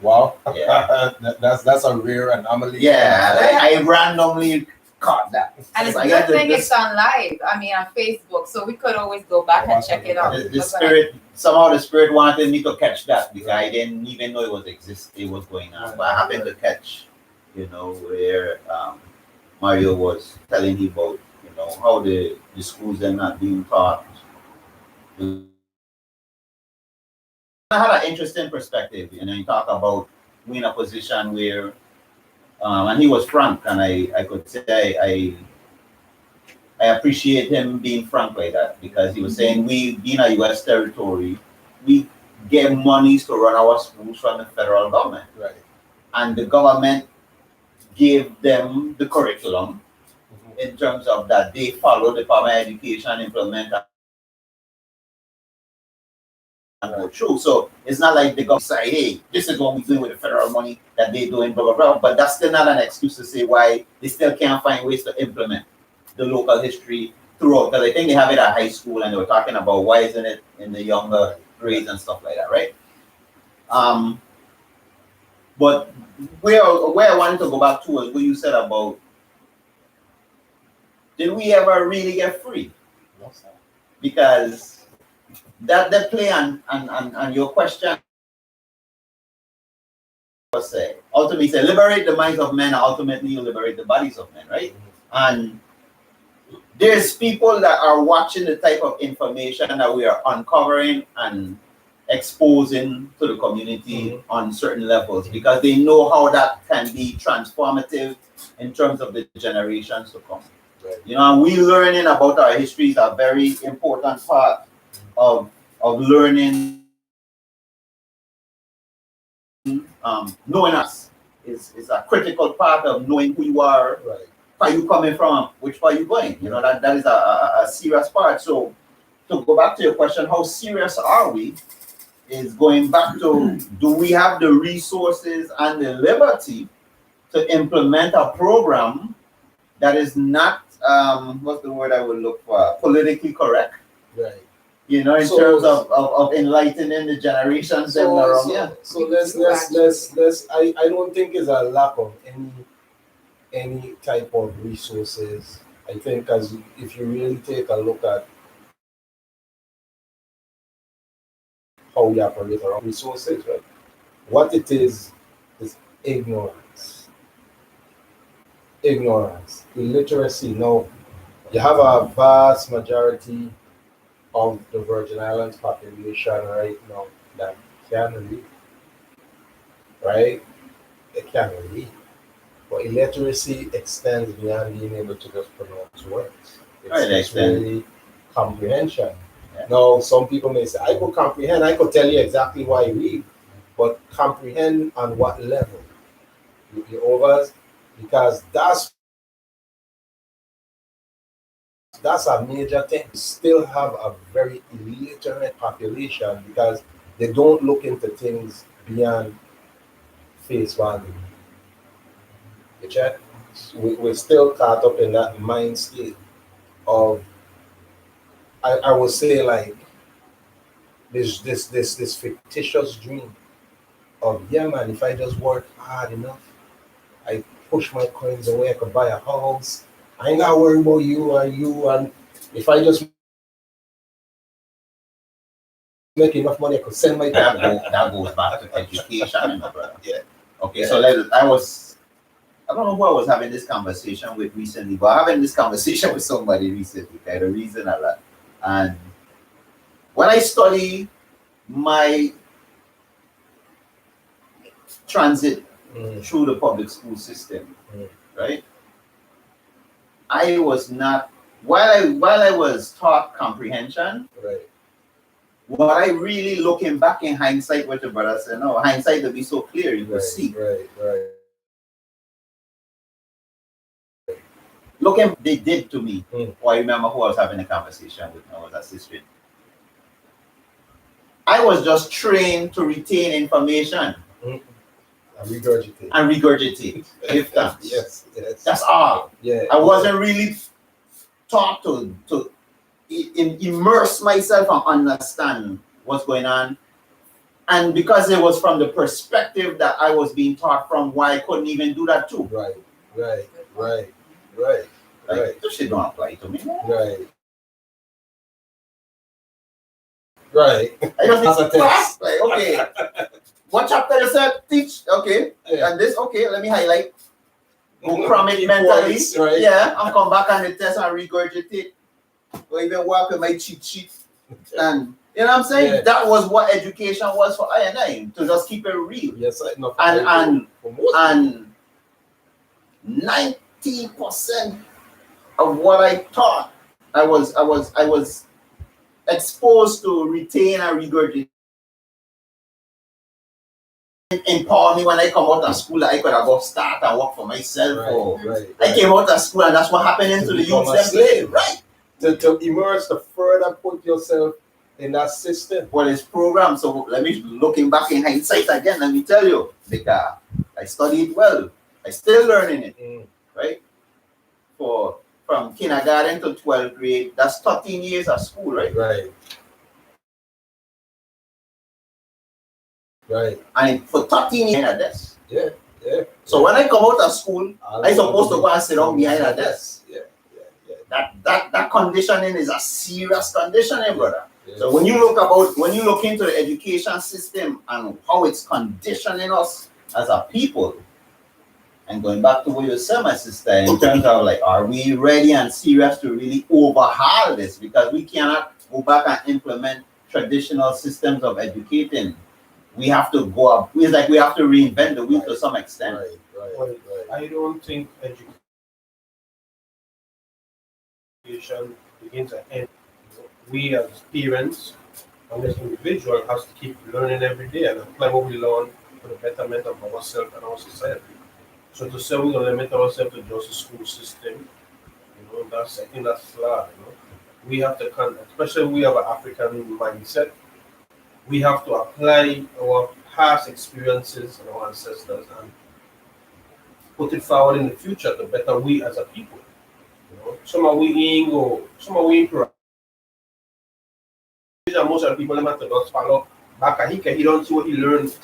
Wow.
Yeah.
that's a rare anomaly.
Yeah, I randomly caught that.
And it's a good thing it's on live. I mean, on Facebook, so we could always go back and check it out.
The spirit wanted me to catch that because I didn't even know it was going on. But I happened to catch, where Mario was telling me about, how the schools are not being taught. I had an interesting perspective, you talk about being in a position where, and he was frank, and I could say I appreciate him being frank like that because he was saying we, being a U.S. territory, we get monies to run our schools from the federal government.
Right.
And the government gave them the curriculum in terms of that they follow the Department of Education, implement and go through. So it's not like the government say, hey, this is what we do with the federal money that they doing, blah, blah, blah. But that's still not an excuse to say why they still can't find ways to implement the local history throughout. Because I think they have it at high school and they were talking about why isn't it in the younger grades and stuff like that, right? But where I wanted to go back to is what you said about, did we ever really get free?
No, sir.
Because that play on your question was say, ultimately say liberate the minds of men, and ultimately you liberate the bodies of men, right? And there's people that are watching the type of information that we are uncovering and exposing to the community on certain levels, because they know how that can be transformative in terms of the generations to come.
Right.
You know, and we learning about our history is a very important part of learning. Knowing us is a critical part of knowing who you are,
Right.
where you coming from, which way you going. You know, that is a serious part. So to go back to your question, how serious are we, is going back to, do we have the resources and the liberty to implement a program that is not, what's the word I would look for, politically correct?
Right.
You know, in
So-
terms of enlightening the generations that are around here.
So let's I don't think it's a lack of any type of resources. I think as if you really take a look at how we operate around resources, right? What it is ignorance. Ignorance, illiteracy. Now, you have a vast majority of the Virgin Islands population right now that can read, right? They can read. But illiteracy extends beyond being able to just pronounce words.
Right,
It's really comprehension.
Yeah.
Now, some people may say, I could comprehend, I could tell you exactly why I read, but comprehend on what level? You over, because that's a major thing. We still have a very illiterate population because they don't look into things beyond face value. You check? We're still caught up in that mind state of, I would say, like this fictitious dream of, yeah man, if I just work hard enough, I push my coins away, I could buy a house. I ain't gotta worry about you, and if I just make enough money, I could send my
That goes back to education, you know, brother.
Yeah.
Okay,
Yeah.
so I don't know who I was having this conversation with recently, but I'm having this conversation with somebody recently, okay, the reason a lot. And when I study my transit through the public school system, right? I was not, while I was taught comprehension,
Right.
what I really looking back in hindsight, what the brother said, no, hindsight to be so clear, you could see.
Right.
Looking, they did to me.
Mm.
Or I remember who I was having a conversation with, I was assisting. I was just trained to retain information
And regurgitate.
and regurgitate. Give thanks.
Yes.
That's all.
Yeah.
I wasn't really taught to immerse myself and understand what's going on. And because it was from the perspective that I was being taught from, why I couldn't even do that too.
Right.
Like, this shit don't apply to me.
Right.
I just
As a
need to
test.
like, okay, what chapter you said? Teach, okay.
Yeah.
And this, okay, let me highlight. Go cram it mentally.
Points, right?
Yeah, and come back on the test and regurgitate. Or even work with my cheat sheet. And you know what I'm saying?
Yeah.
That was what education was for I and I, to just keep it real.
Yes, I know.
And
for most
And 90% of what I taught, I was exposed to retain and regurgitate. Empower me when I come out of school, I could have go start and work for myself. Or I came out of school and that's what happened into the
become
youth
a
them
slave.
today, right?
To immerse, to further put yourself in that system.
Well, it's programmed. So let me, looking back in hindsight again, let me tell you, because I studied well. I still learning it, right? From kindergarten to 12th grade, that's 13 years of school, right?
Right.
And for 13 years at this.
Yeah.
So when I come out of school, I supposed to go and sit down behind a desk.
Yeah.
That conditioning is a serious conditioning, brother.
Yeah.
So when you look into the education system and how it's conditioning us as a people. And going back to what you said, my sister, in terms of like, are we ready and serious to really overhaul this? Because we cannot go back and implement traditional systems of educating. We have to go up. It's like we have to reinvent the wheel to some extent.
Well, I don't think education begins and ends. We as parents and as individuals has to keep learning every day and apply what we learn for the betterment of ourselves and our society. So to say we're gonna limit ourselves to just a school system, that's I think that's flawed. We have to especially we have an African mindset. We have to apply our past experiences and our ancestors and put it forward in the future to better we as a people. Some are we in go, some are we in most of the people that just follow back and he don't see what he learned.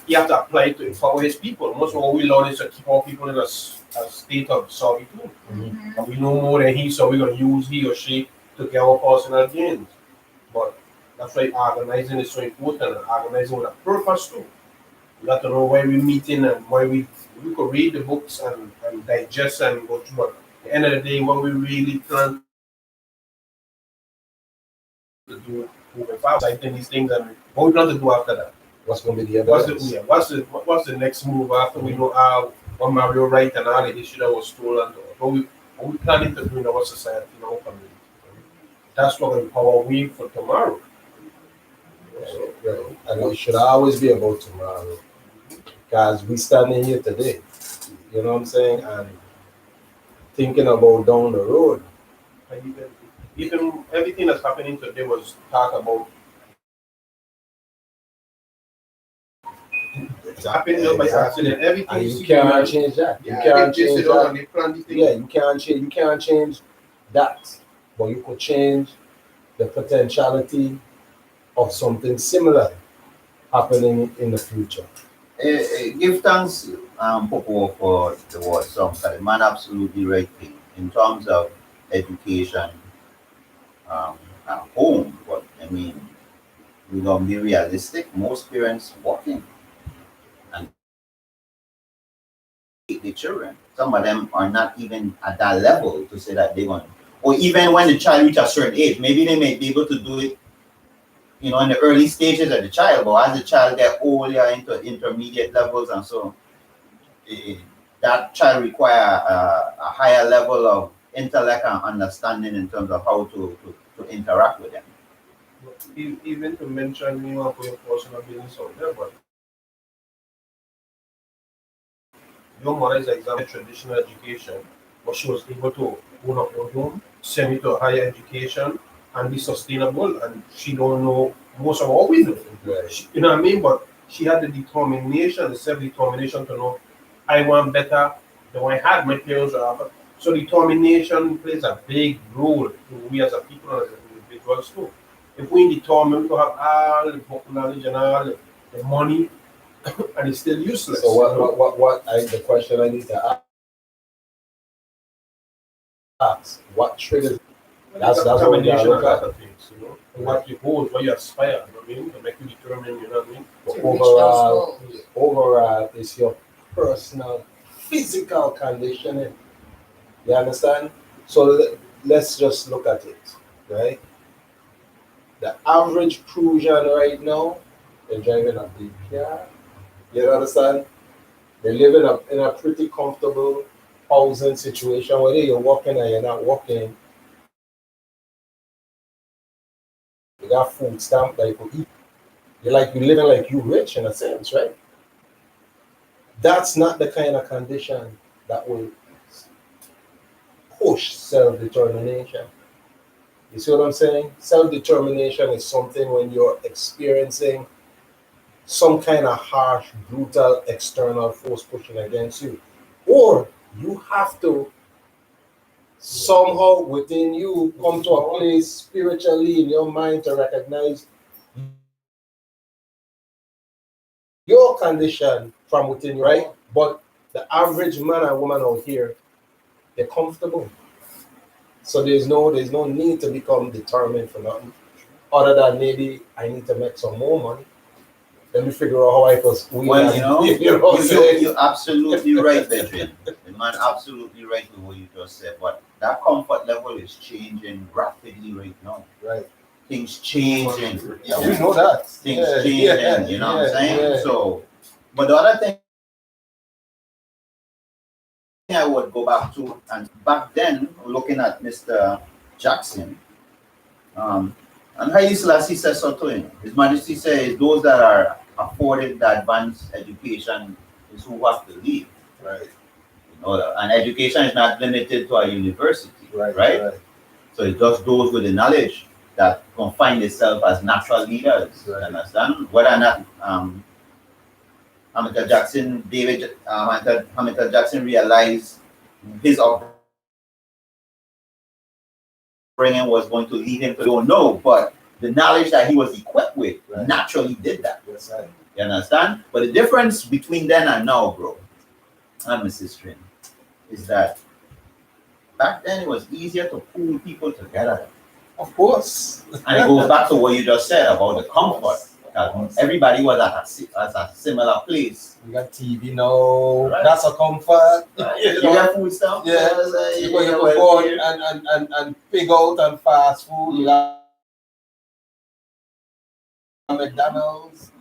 He have to apply it to empower his people. Most of what we learn is to keep our people in a state of servitude. And we know more than he, so we're gonna use he or she to get our personal gains. But that's why organizing is so important and organizing with a purpose too. We got to know why we're meeting and why we could read the books and digest and go through. But at the end of the day, what we really plan to do moving forward, I think these things and what we plan to do after that.
What's going to be the evidence?
What's the next move after we know how what Mario right and all the issue that was stolen? What we planning to do in our society, in our community. That's what will empower we for tomorrow.
Right. And it should always be about tomorrow. Because we standing here today. You know what I'm saying? And thinking about down the road.
And even everything that's happening today was talk about it's happening just by accident. Everything
and you can't change that. You can't change that. Yeah, you can't change that. But you could change the potentiality of something similar happening in the future.
Give thanks, Popo, for the word song. The man absolutely right thing in terms of education at home. But I mean, we gonna be realistic. Most parents working and the children. Some of them are not even at that level to say that they want. Or even when the child reaches a certain age, maybe they may be able to do it in the early stages of the child, but as the child get older into intermediate levels and so that child require a higher level of intellect and understanding in terms of how to interact with them.
Even to mention for your personal business out there, but your mother is example traditional education, but she was able to own up her home, send it to a higher education and be sustainable, and she don't know most of what we know. You know what I mean? But she had the determination, the self-determination to know I want better than I had my parents. So determination plays a big role in we as a people and as individuals too. If we determine to have all the book knowledge and all the money, and it's still useless.
So the question I need to ask, what triggers? That's what we gotta look at.
Things, what you hold, what you aspire, you know what I mean? To make you determine, you know what I mean?
But overall, it's your personal physical conditioning. You understand? So let's just look at it, right? The average Crucian right now, they're driving a big car. You understand? They live in a pretty comfortable housing situation, whether you're working or you're not working. You got food stamp that you could eat. You're living like you rich in a sense, right? That's not the kind of condition that will push self-determination. You see what I'm saying? Self-determination is something when you're experiencing some kind of harsh, brutal external force pushing against you. Or you have to somehow within you come to a place spiritually in your mind to recognize your condition from within you, right? But the average man and woman out here, they're comfortable. So there's no need to become determined for nothing other than maybe I need to make some more money. Let me figure out how I first.
Well, you know, you're absolutely right, Benjamin. The man absolutely right with what you just said. But that comfort level is changing rapidly right now.
Right.
Things changing.
Yeah, we know that.
Things changing, you know what I'm saying?
Yeah.
So, but the other thing I would go back to, and back then, looking at Mr. Jackson, and Haile Selassie says so to him. His Majesty says those that are afforded the advanced education is who have to lead.
Right.
You know, and education is not limited to a university,
Right.
So it's just those with the knowledge that can find themselves as natural leaders.
Right.
Understand? Whether or not Hamilton Jackson realized his upbringing was going to lead him to don't know, but the knowledge that he was equipped with naturally did that.
Yes, right.
You understand? But the difference between then and now, bro, and Mrs. Trin, is that back then it was easier to pull people together.
Of course.
And it goes back to what you just said about the comfort. Everybody was at a similar place.
We got TV now.
Right.
That's a comfort.
Right.
You
You
know?
got food stuff?
Yeah. You can go and pig out and fast food. You got McDonald's.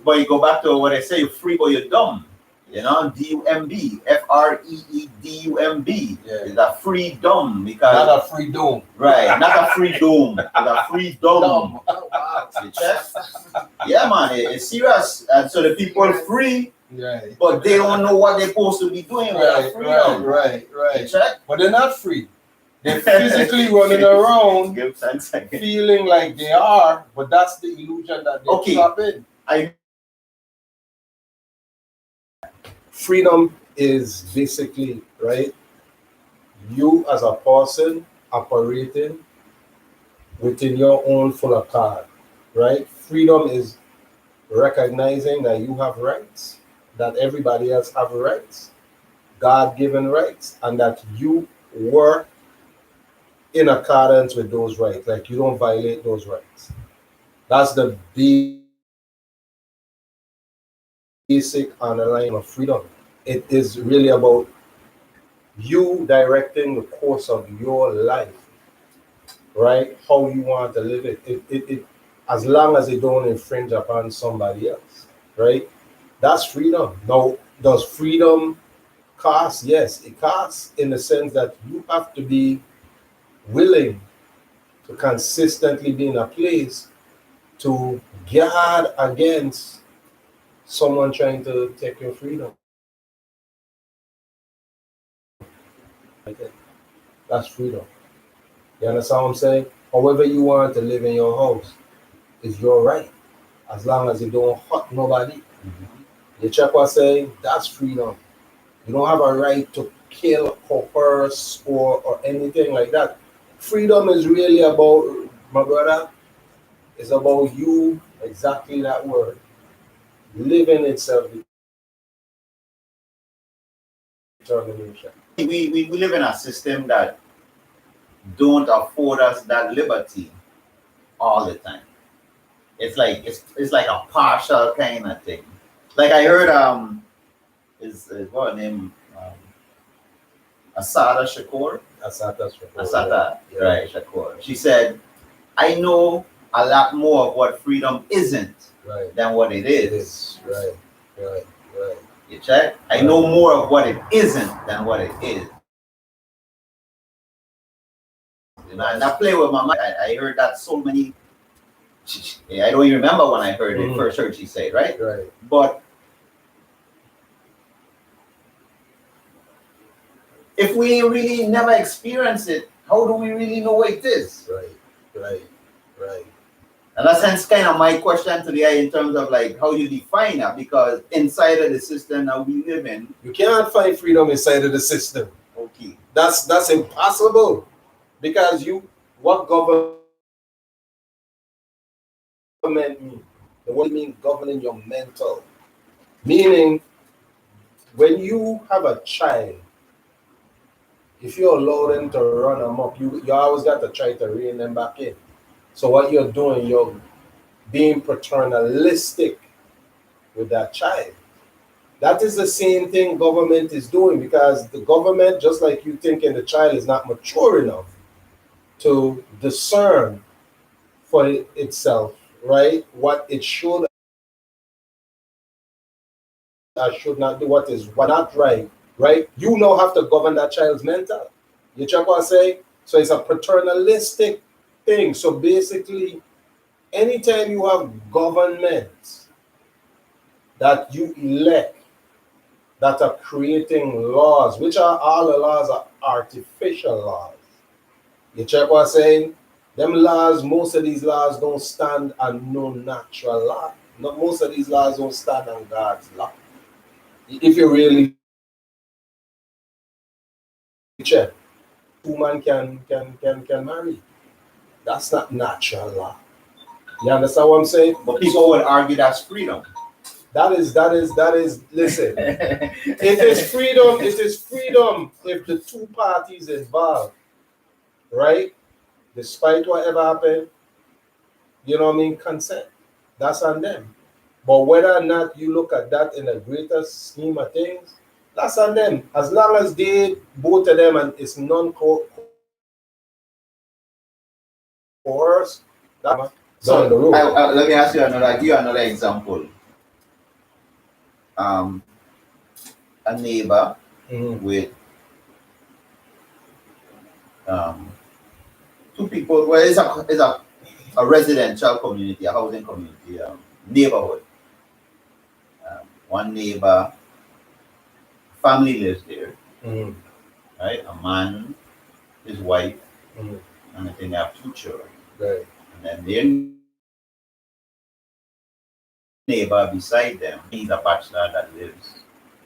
But you go back to what I say, you're free or you're dumb. You know, DUMB, FREEDUMB.
Yeah.
It's a free dumb because
Not a free dome.
right, not a free dome, it's a free dumb.
Dumb.
You check? Yeah, man, it's serious. And so the people free,
Right.
but they don't know what they're supposed to be doing with that freedom.
Right.
You check?
But they're not free. They're physically running around,
Give 10 seconds.
feeling like they are, but that's the illusion that they
Okay.
trap in.
I
Freedom is basically, right, you as a person operating within your own full of card, right? Freedom is recognizing that you have rights, that everybody else have rights, God-given rights, and that you work in accordance with those rights, like you don't violate those rights. That's the basic underlying of freedom. It is really about you directing the course of your life, right? How you want to live it. It as long as it don't infringe upon somebody else, right? That's freedom. Now, does freedom cost? Yes, it costs in the sense that you have to be willing to consistently be in a place to guard against someone trying to take your freedom. That's freedom. You understand what I'm saying? However you want to live in your house is your right, as long as you don't hurt nobody. You check what I'm saying? That's freedom. You don't have a right to kill, coerce, or anything like that. Freedom is really about, my brother, it's about you, exactly that word, living in self-determination.
we live in a system that don't afford us that liberty all the time. It's like a partial kind of thing. Like I heard is what her name Asada Shakur.
Asata,
Right, Shakur. She said, I know a lot more of what freedom isn't
right.
than what it
It
is.
is right.
You check? I know more of what it isn't than what it is. You know, and that play with my mind. I heard that so many. I don't even remember when I heard it first heard she say, right?
Right.
But if we really never experience it, how do we really know what it is?
Right.
And that's hence kind of my question today in terms of like how you define that, because inside of the system that we live in,
You cannot find freedom inside of the system.
okay,
That's impossible, because what government mean? What mean governing your mental? Meaning, when you have a child, if you allow them to run amok, you always got to try to rein them back in. So what you're doing, you're being paternalistic with that child. That is the same thing government is doing, because the government, just like you thinking the child is not mature enough to discern for itself, right? What it should or should not do, what not right, right? You now have to govern that child's mental. You check what I say? So it's a paternalistic thing. So basically, anytime you have governments that you elect that are creating laws, which are all the laws are artificial laws. You check what I'm saying? Them laws, most of these laws don't stand on no natural law. No, most of these laws don't stand on God's law. If you really check, woman can marry. That's not natural law. You understand what I'm saying?
But people would argue that's freedom.
That is, listen, it is freedom if the two parties involved, right? Despite whatever happened, you know what I mean, consent. That's on them. But whether or not you look at that in a greater scheme of things, that's on them. As long as they, both of them, and it's non-coerced, that's down the road.
Let me ask you give you another example. A neighbor with two people. Well, it's a residential community, a housing community, neighborhood. One neighbor, family lives there, right? A man, his wife, and I think they have 2 children.
Right.
And then their neighbor beside them, he's a bachelor that lives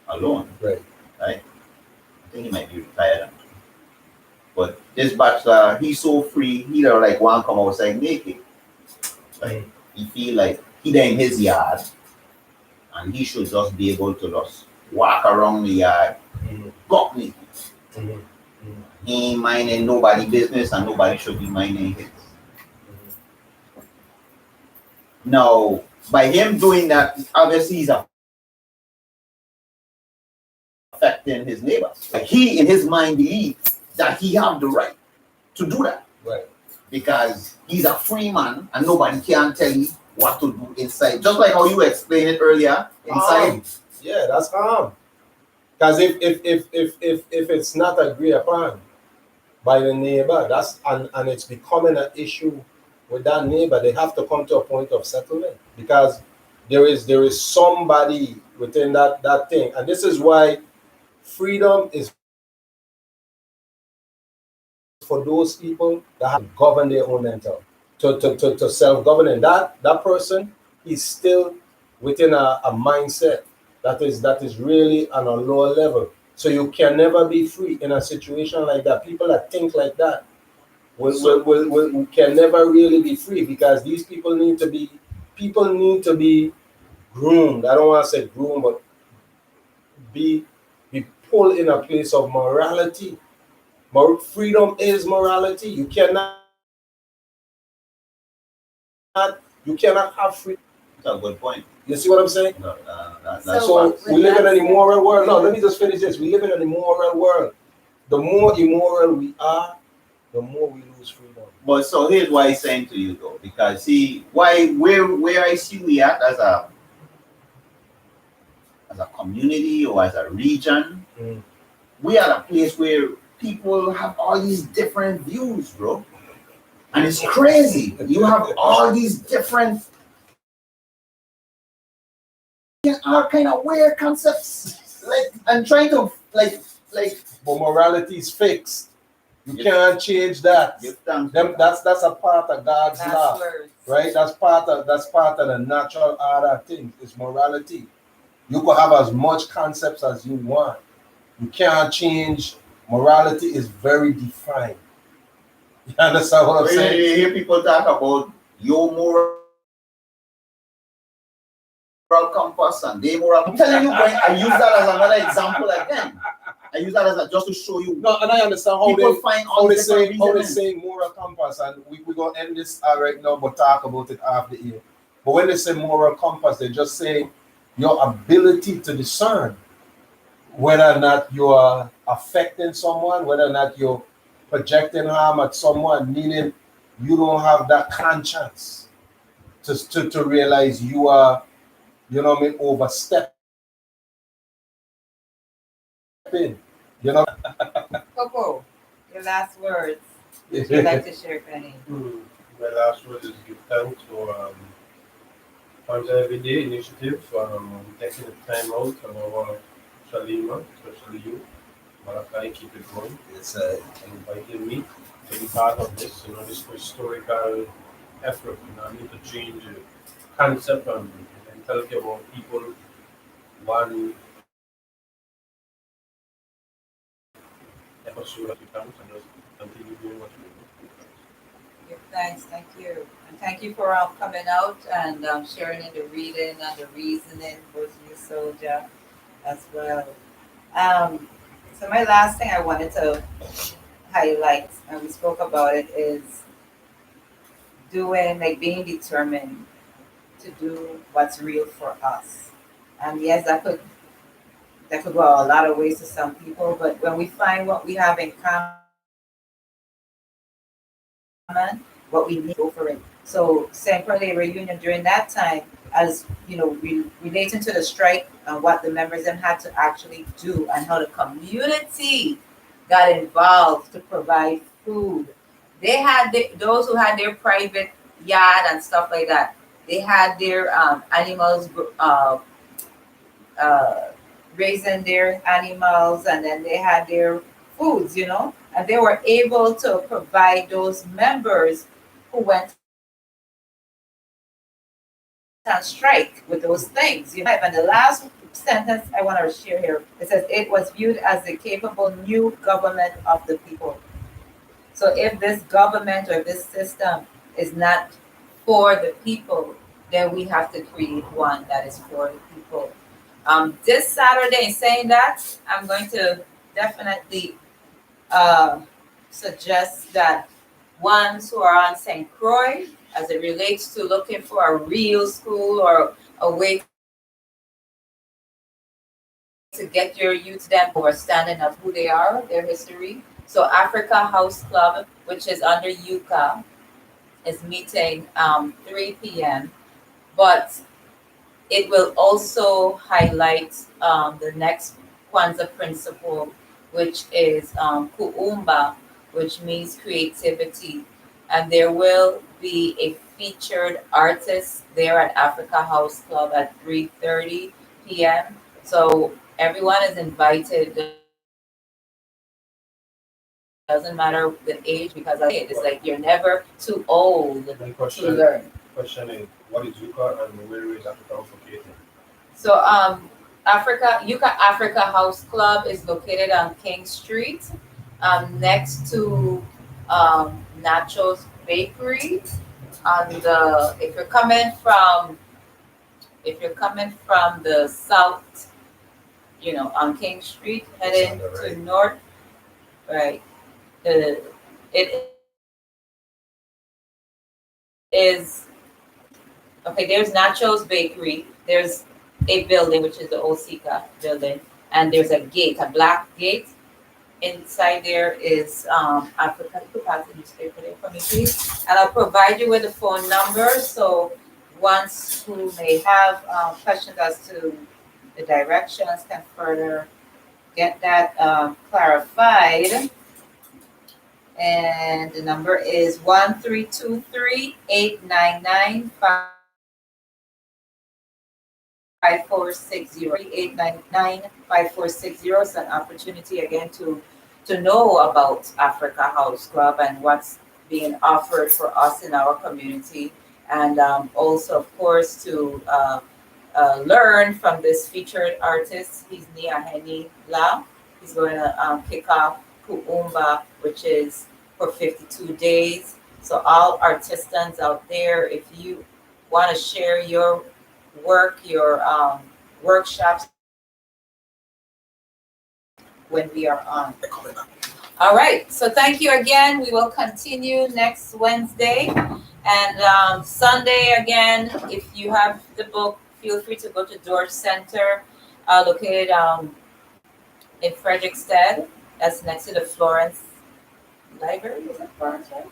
alone.
Right.
Right? I think he might be retired. But this bachelor, he's so free, he don't like want to come outside naked. Like he feel like he there in his yard and he should just be able to just walk around the yard, buck naked. He ain't minding nobody business and nobody should be minding his. Now, by him doing that, obviously he's affecting his neighbors. Like he, in his mind, believes that he have the right to do that.
Right.
Because he's a free man and nobody can tell you what to do inside. Just like how you explained it earlier, inside.
Yeah, that's calm. Because if it's not agreed upon by the neighbor, and it's becoming an issue with that neighbor, they have to come to a point of settlement, because there is somebody within that thing. And this is why freedom is for those people that have to govern their own mental, to self-governing. That person is still within a mindset that is really on a lower level. So you can never be free in a situation like that. People that think like that can never really be free, because these people need to be groomed. I don't want to say groomed, but be pulled in a place of morality. Freedom is morality. You cannot have freedom.
That's a good point.
You see what I'm saying?
No,
So we live in an immoral world. No, let me just finish this. We live in an immoral world. The more immoral we are, the more we lose freedom.
But so here's why I'm saying to you though, because see where I see we at as a community or as a region, we are a place where people have all these different views, bro. And it's crazy. You have all these different all kind of weird concepts. Like I'm trying to like
but morality is fixed. You can't change that. That's a part of God's law, right? That's part of the natural order of things. It's morality. You could have as much concepts as you want. You can't change. Morality is very defined. You understand what I'm saying?
You hear people talk about your moral compass and their moral. I'm telling you, Brian, I use that as another example again. I use that as just to show you.
No, and I understand how
people find all
they say moral compass, and we're gonna end this right now, but talk about it after the year. But when they say moral compass, they just say your ability to discern whether or not you are affecting someone, whether or not you're projecting harm at someone, meaning you don't have that conscience to realize you are, you know what I mean, overstepping. You know,
Coco, your last words. Would you like to share, Penny?
My last word is give thanks for Times Every Day initiative, taking the time out of our Shalima, especially you, Malachi, keep it going,
it's
and inviting me to be part of this, this historical effort, I need to change the concept and mentality about people, one episode at a time, and just continue doing what we do.
Give thanks, thank you. And thank you for coming out and sharing in the reading and the reasoning for you, soldier, as well. Um, so my last thing I wanted to highlight, and we spoke about it, is doing, like being determined to do what's real for us. And yes, that could go a lot of ways to some people, but when we find what we have in common, what we need, go for it. So St. Paul Labor Union during that time, as you know, relating to the strike and what the members then had to actually do and how the community got involved to provide food. They had those who had their private yard and stuff like that. They had their animals uh, raising their animals, and then they had their foods, and they were able to provide those members who went on strike with those things. And the last sentence I want to share here, it says, it was viewed as the capable new government of the people. So if this government or this system is not for the people, then we have to create one that is for the people. This Saturday, in saying that, I'm going to definitely suggest that ones who are on St. Croix, as it relates to looking for a real school or a way to get your youth them who are standing up who they are, their history. So Africa House Club, which is under UCA, is meeting 3 p.m. But it will also highlight the next Kwanzaa principle, which is Kuumba, which means creativity. And there will be a featured artist there at Africa House Club at 3:30 p.m. So everyone is invited. Doesn't matter the age, because it's like you're never too old
The
to learn.
question is, what is Yuka and where is Africa located?
So Yucca Africa House Club is located on King Street, next to Nacho's Bakery. On the if you're coming from the south, on King Street, heading
on the
to
right.
north, right? It is okay. There's Nacho's Bakery. There's a building, which is the Osika building, and there's a gate, a black gate. Inside there is Africa. You could pass the newspaper there for me, please, and I'll provide you with the phone number. So once who may have questions as to the directions can further get that clarified. And the number is 1323-899-5460. 899-5460. It's an opportunity again to know about Africa House Club and what's being offered for us in our community, and also, of course, to learn from this featured artist. He's Nia Heni La. He's going to kick off Kuumba, which is for 52 days. So all artisans out there, if you want to share your work, your workshops, when we are on. All right. So thank you again. We will continue next Wednesday. And Sunday, again, if you have the book feel free to go to Dorch Center, located in Frederickstead. That's next to the Florence Library. Is it Florence, right?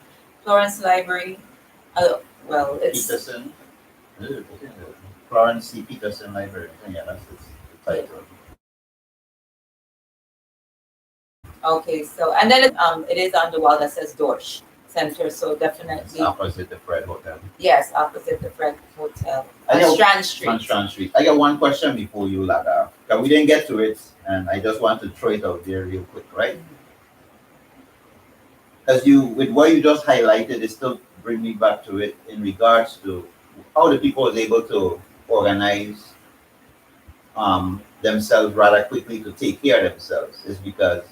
Florence Library. Well, it's
Peterson. Florence C. Peterson Library. Yeah, that's the title.
okay. So, and then it is on the wall that says Dorch Center. So
It's
definitely,
opposite the Fred Hotel.
yes, opposite the Fred Hotel
I
on
know-
Strand Street.
On Strand Street. I got one question before you log off. Because we didn't get to it, and I just want to throw it out there real quick, right? Because with what you just highlighted, it still bring me back to it in regards to how the people was able to organize themselves rather quickly to take care of themselves. Is because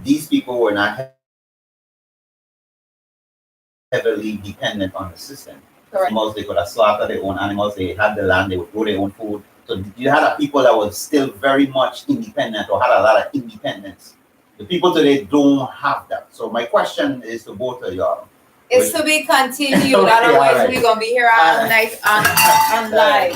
these people were not heavily dependent on the system.
Correct.
Animals, they could have slaughtered their own animals, they had the land, they would grow their own food. So you had a people that was still very much independent or had a lot of independence. The people today don't have that. So my question is to both of y'all.
It's to be continued.
Okay,
Otherwise,
alright.
we're gonna be here all night on live.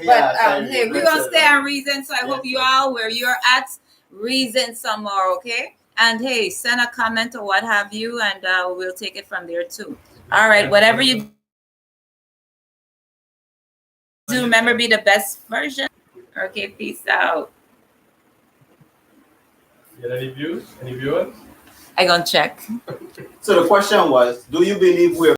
But hey, we're gonna stay on Reason. So I hope you all, where you're at, Reason some more, okay? And hey, send a comment or what have you, and we'll take it from there too. All right, whatever you do, remember, be the best version. Okay, peace out.
You got any views? Any viewers?
I gonna check.
So the question was, do you believe we're